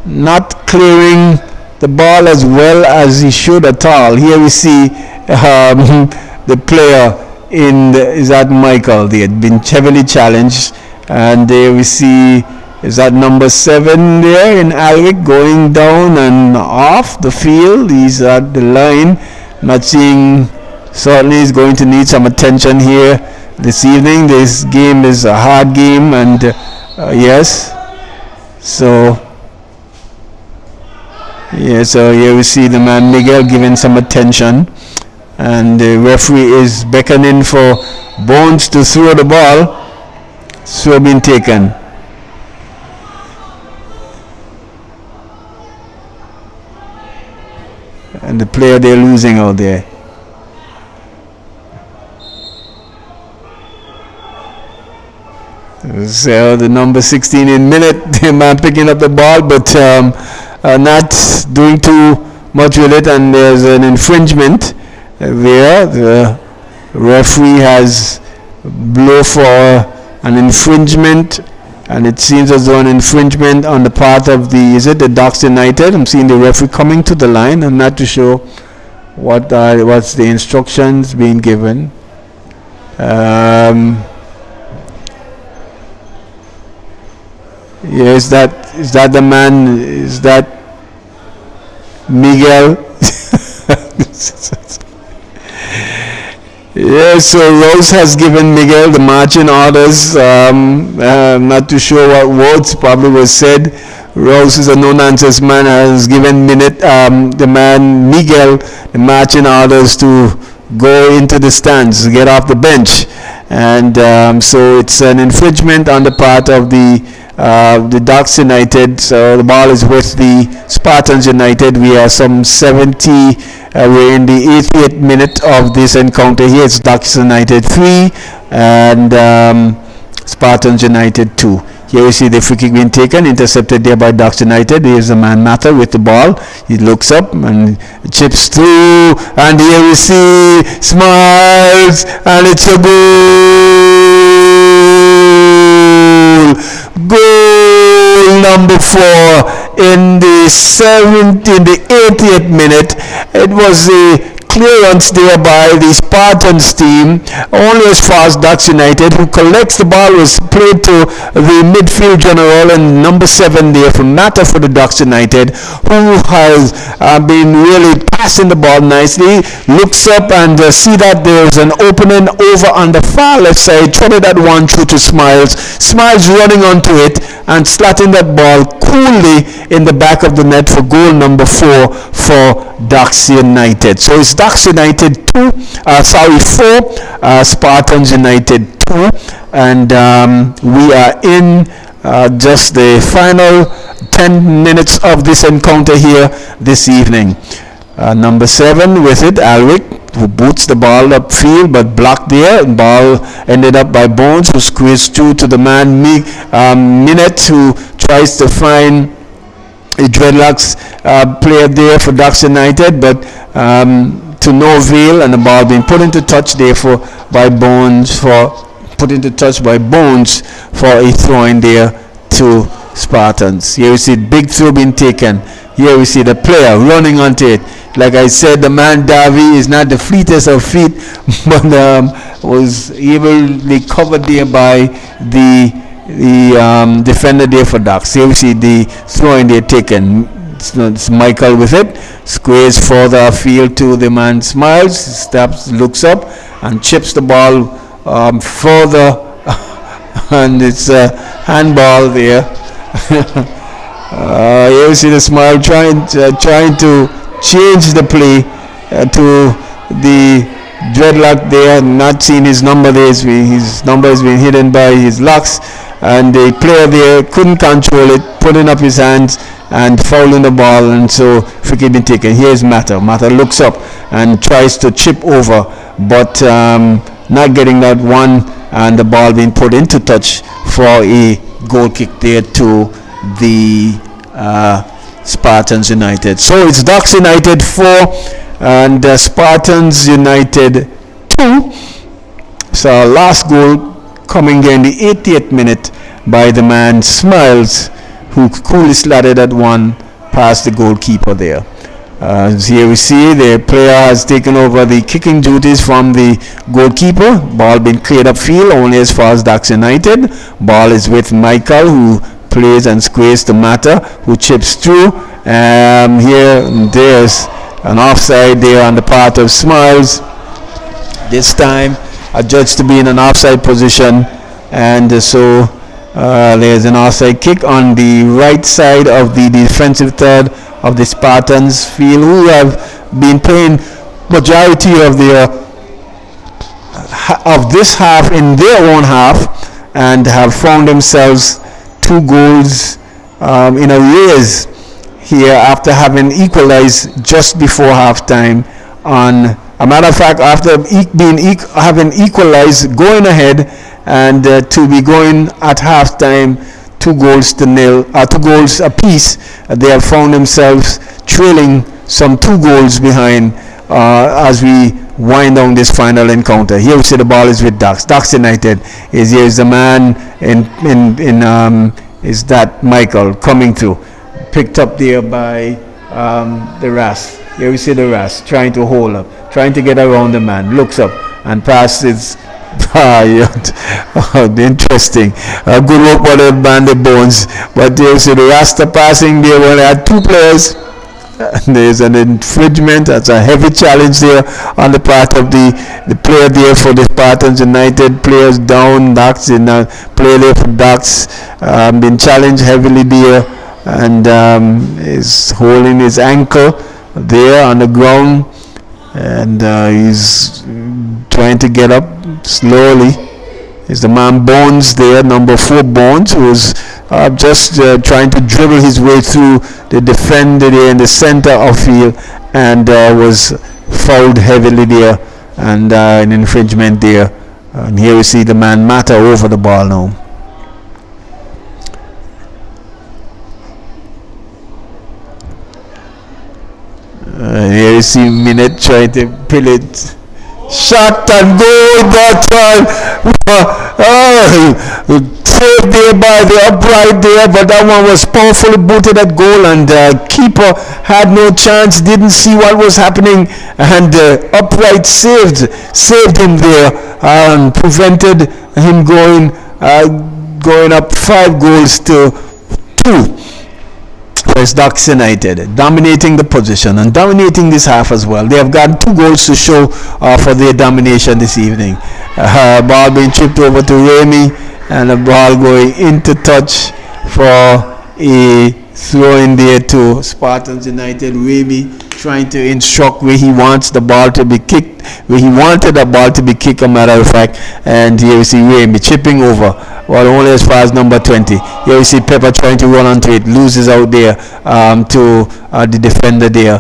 not clearing the ball as well as he should at all. Here we see the player is that Michael. They had been heavily challenged, and there we see is that number 7 there in Alwick going down and off the field. He's at the line. Not seeing. Certainly is going to need some attention here this evening. This game is a hard game, and yes, so. Yeah, so here we see the man Miguel giving some attention, and the referee is beckoning for Bones to throw the ball. Throw being taken. And the player they're losing out there. So the number 16 in Minute, the man picking up the ball, but not doing too much with it, and there's an infringement there. The referee has blow for an infringement, and it seems as though an infringement on the part of the Ducks United. I'm seeing the referee coming to the line. I'm not too sure what's the instructions being given. Yeah, is that the man? Is that Miguel? Yeah, so Rose has given Miguel the marching orders. I'm not too sure what words probably was said. Rose is a no-nonsense man, has given the man Miguel the marching orders to go into the stands, get off the bench. And so it's an infringement on the part of the Ducks United. So the ball is with the Spartans United. We are some 70. We're in the 88th minute of this encounter here. It's Ducks United 3 and Spartans United 2. Here we see the free kick being taken, intercepted there by Ducks United. Here's the man Mata with the ball. He looks up and chips through, and here we see Smiles, and it's a goal number 4 in the 80th minute. It was a clearance there by the Spartans team, only as far as Ducks United, who collects the ball, was played to the midfield general, and number 7 there from Mata for the Ducks United, who has been really passing the ball nicely, looks up and see that there's an opening over on the far left side, threaded that one through to Smiles running onto it and slotting that ball coolly in the back of the net for goal number 4 for Ducks United. So it's Ducks United 4, Spartans United 2, and we are in just the final 10 minutes of this encounter here this evening. Number 7 with it, Alwick, who boots the ball upfield but blocked there. Ball ended up by Bones, who squeezed through to the man Minute, who tries to find a dreadlocks player there for Ducks United, but to no avail, and the ball being put into touch therefore by Bones for a throw in there to Spartans. Here we see big throw being taken. Here we see the player running onto it. Like I said, the man Davi is not the fleetest of feet, but was evenly covered there by the defender there for Ducks. Here we see the throw in there taken. It's Michael with it. Squares further field to the man Smiles. Steps, looks up and chips the ball further, and it's a handball there. Here we see the Smile trying to change the play to the Dreadlock there, not seeing his number there. His number has been hidden by his locks, and the player there couldn't control it, putting up his hands and fouling the ball, and so free kick been taken. Here's Mata. Mata looks up and tries to chip over, but not getting that one, and the ball being put into touch for a goal kick there to the Spartans United. So it's Ducks United 4 and Spartans United 2. So last goal coming there in the 80th minute by the man Smiles, who coolly slatted at one past the goalkeeper there. Here we see the player has taken over the kicking duties from the goalkeeper. Ball been cleared upfield only as far as Ducks United. Ball is with Michael, who plays and squares to Mata, who chips through. Here there's an offside there on the part of Smiles. This time adjudged to be in an offside position, and so there's an offside kick on the right side of the defensive third of the Spartans field, who have been playing majority of this half in their own half, and have found themselves 2 goals in arrears here after having equalized just before halftime. On a matter of fact, after having equalized, going ahead, and to be going at halftime 2 goals apiece, they have found themselves trailing some 2 goals behind as we wind down this final encounter. Here we see the ball is with Ducks. Ducks United is the man is that Michael coming through, picked up there by the Ras. Here we see the Ras trying to hold up, trying to get around the man, looks up and passes. Interesting. Good work by the Bandit Bones. But there you see the Rasta passing there. We only had 2 players. There's an infringement. That's a heavy challenge there on the part of the player there for the Spartans United. Players down. Ducks in play there for Ducks. Been challenged heavily there, and is holding his ankle there on the ground, and he's trying to get up slowly. Is the man Bones there, number 4 Bones, who was just trying to dribble his way through the defender there in the center of field, and was fouled heavily there, and an infringement there. And here we see the man Mata over the ball now. Here you see Minute trying to pill it. Shot and goal, but saved there by the upright there, but that one was powerfully booted at goal, and keeper had no chance, didn't see what was happening, and upright saved him there and prevented him going up 5 goals to 2. Whereas Ducks United dominating the position and dominating this half as well. They have got 2 goals to show for their domination this evening. Ball being chipped over to Remy, and the ball going into touch for a throw in there to Spartans United. Remy trying to instruct where he wants the ball to be kicked, where he wanted the ball to be kicked, a matter of fact. And here we see Remy chipping over, well, only as far as number 20. Here we see Pepper trying to run onto it, loses out there to the defender there.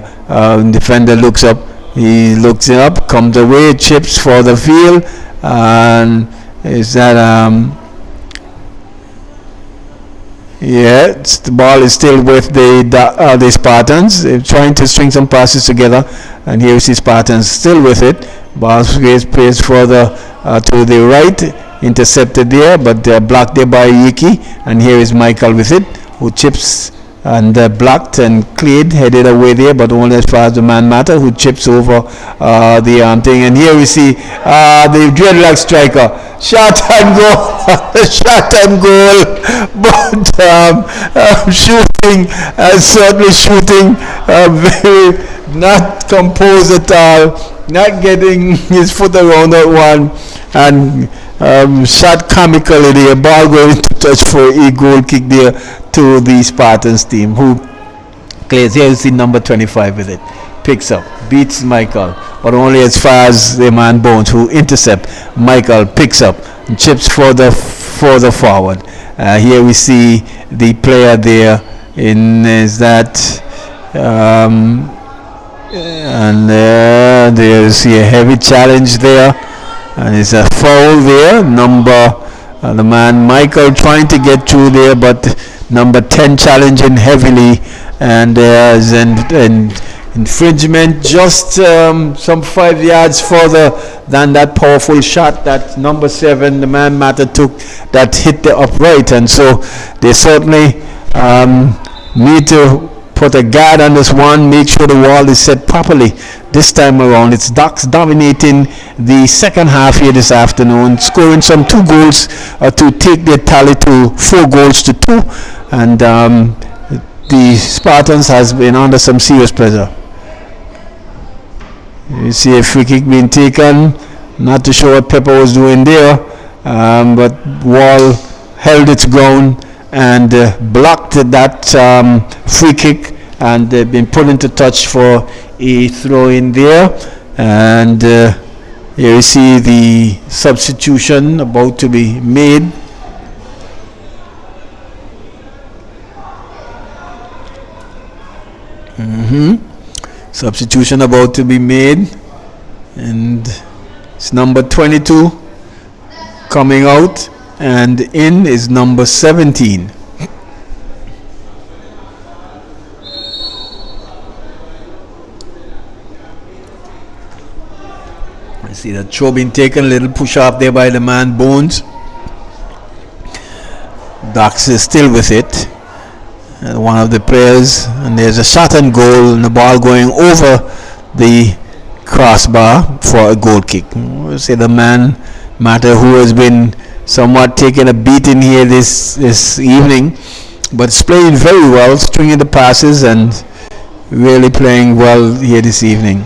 Defender looks up, he looks it up, comes away, chips for the field, and is that the ball is still with the Spartans. They're trying to string some passes together, and here we see Spartans still with it. Ball plays further to the right, intercepted there, but blocked there by Yiki, and here is Michael with it, who chips and blocked and cleared, headed away there, but only as far as the man Mata, who chips over the thing. And here we see the dreadlock striker, shot and goal, shot and goal, but shooting, certainly shooting, very not composed at all, not getting his foot around that one, and shot comically there, ball going to touch for a goal kick there to the Spartans team, who plays. Here you see number 25 with it. picks up, beats Michael, but only as far as the man Bones, who intercept. Michael picks up and chips further forward. Here we see the player there in is that and there is a heavy challenge there, and it's a foul there. The man Michael trying to get through there, but number 10 challenging heavily, and there's an infringement just some 5 yards further than that powerful shot that number 7, the man Matter, took that hit the upright. And so they certainly need to put a guard on this one, make sure the wall is set properly. This time around, it's Ducks dominating the second half here this afternoon, scoring some 2 goals to take their tally to 4 goals to 2. And the Spartans has been under some serious pressure. You see a free kick being taken. Not too sure what Pepper was doing there, but Wall held its ground and blocked that free kick, and they've been put into touch for a throw in there. And here you see the substitution about to be made. Substitution about to be made, and it's number 22 coming out, and in is number 17. I see that throw being taken, a little push off there by the man Bones. Dax is still with it. One of the players, and there's a shot and goal, and the ball going over the crossbar for a goal kick. We'll say the man Matter, who has been somewhat taking a beating here this evening, but is playing very well, stringing the passes and really playing well here this evening.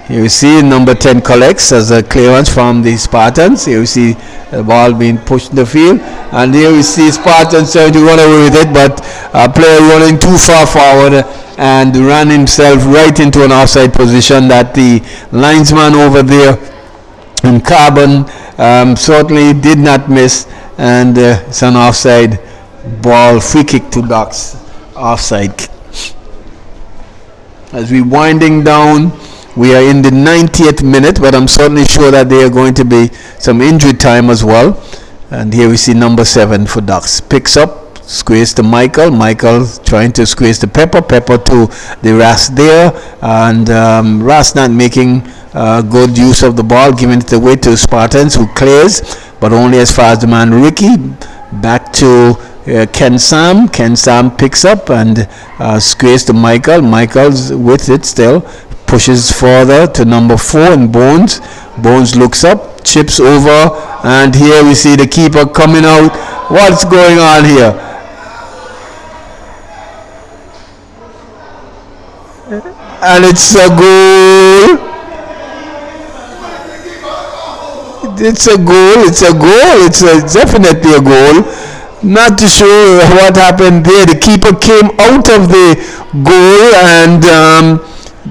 Here you see number 10 collects as a clearance from the Spartans. Here you see the ball being pushed in the field, and here we see Spartans trying to run away with it, but a player running too far forward and ran himself right into an offside position that the linesman over there in Carbon certainly did not miss, and it's an offside ball, free kick to Ducks, offside. As we winding down, we are in the 90th minute, but I'm certainly sure that there are going to be some injury time as well. And here we see number 7 for Ducks. Picks up, squeeze to Michael. Michael trying to squeeze to Pepper. Pepper to the Ras there. And Ras not making good use of the ball, giving it away to Spartans, who clears, but only as far as the man Ricky. Back to Ken Sam. Ken Sam picks up and squeeze to Michael. Michael's with it still. Pushes further to number 4 and Bones. Bones looks up, chips over, and here we see the keeper coming out. What's going on here? And it's a goal. It's a goal. It's a goal. It's definitely a goal. Not too sure what happened there. The keeper came out of the goal and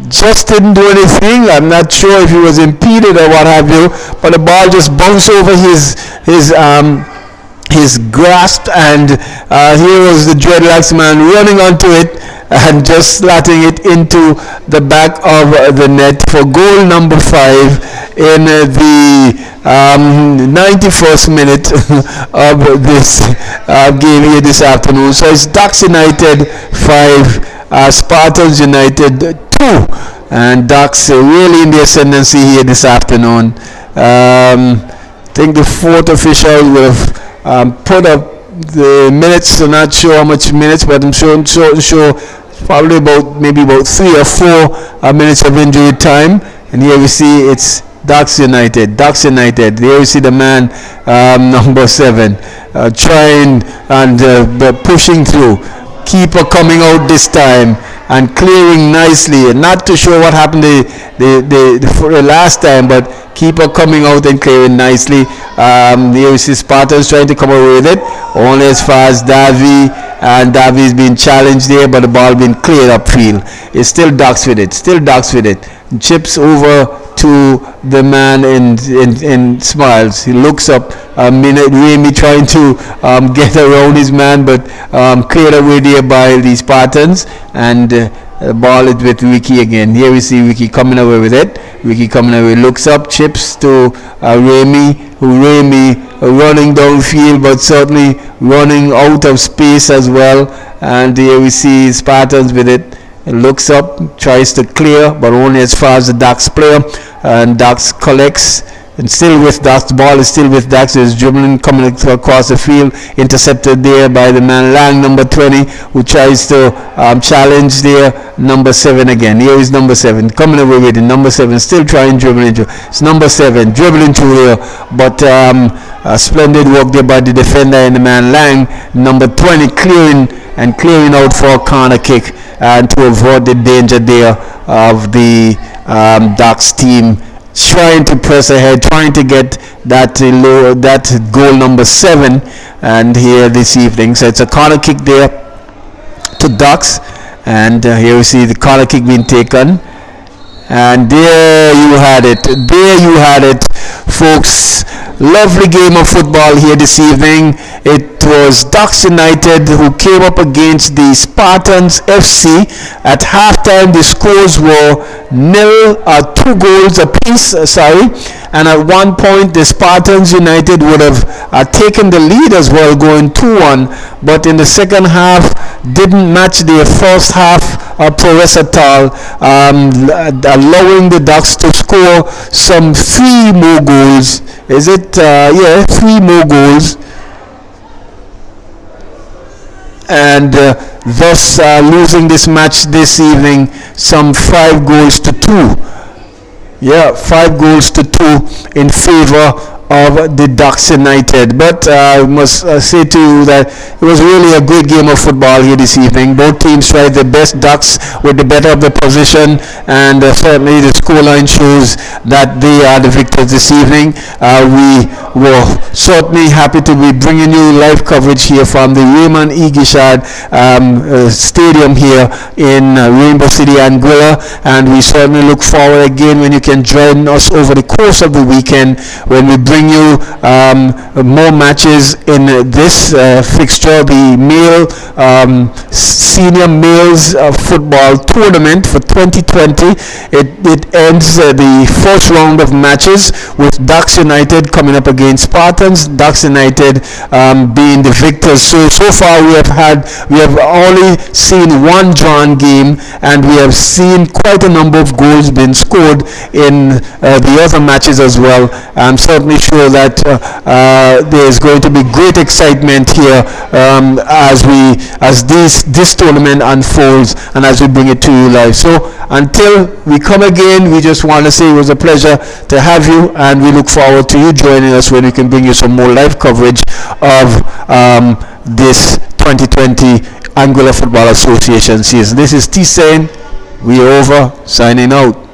just didn't do anything. I'm not sure if he was impeded or what have you, but the ball just bounced over his grasp, and here was the dreadlocks man running onto it and just slotting it into the back of the net for goal number 5 in the 91st minute of this game here this afternoon. So it's Ducks United 5, Spartans United 2, and Ducks really in the ascendancy here this afternoon. I think the 4th official will have put up the minutes. I'm not sure how much minutes, but I'm sure probably about 3 or 4 minutes of injury time. And here we see it's Ducks United. There you see the man number 7 trying and pushing through. Keeper coming out this time and clearing nicely. Not too sure what happened the last time, but keeper coming out and clearing nicely. Here you see Spartans trying to come away with it, only as far as Davy and Davi's been challenged there, but the ball been cleared upfield. It's still Ducks with it. Still Ducks with it. Chips over to the man in Smiles. He looks up. A minute, Remy trying to get around his man, but cleared away there by the Spartans, and the ball is with Ricky again. Here we see Ricky coming away with it. Ricky coming away, looks up, chips to Remy. Remy running downfield, but certainly running out of space as well. And here we see Spartans with it. Looks up, tries to clear, but only as far as the Ducks player. And Ducks collects, and still with Ducks. The ball is still with Ducks. There's dribbling coming across the field, intercepted there by the man Lang, number 20, who tries to challenge there. Number 7 again. Here is number 7 coming away with it. Number 7 still trying dribbling through. It's number 7 dribbling through here, but a splendid work there by the defender and the man Lang. Number 20 clearing out for a corner kick, and to avoid the danger there of the Ducks team trying to press ahead, trying to get that goal number 7, and here this evening. So it's a corner kick there to Ducks, and here we see the corner kick being taken, and there you had it, folks. Lovely game of football here this evening. It was Ducks United who came up against the Spartans FC. At halftime, the scores were 2 goals apiece. And at one point, the Spartans United would have taken the lead as well, going 2-1. But in the second half, didn't match their first half prowess at all, allowing the Ducks to score some 3 more goals. 3 more goals, and thus losing this match this evening some 5 goals to 2. 5 goals to 2 in favor of the Ducks United. But I must say to you that it was really a great game of football here this evening. Both teams tried their best. Ducks with the better of the position, and certainly the scoreline shows that they are the victors this evening. We were certainly happy to be bringing you live coverage here from the Raymond E. Gishard Stadium here in Rainbow City, Anguilla, and we certainly look forward again when you can join us over the course of the weekend when we bring you more matches in this fixture, the male senior males football tournament for 2020. It ends the first round of matches with Ducks United coming up against Spartans. Ducks United being the victors. So far we have only seen one drawn game, and we have seen quite a number of goals being scored in the other matches as well. I'm certainly sure that there's going to be great excitement here as this tournament unfolds and as we bring it to you live. So until we come again, we just want to say it was a pleasure to have you, and we look forward to you joining us when we can bring you some more live coverage of this 2020 Anguilla Football Association season. This is T Sain. We are over, signing out.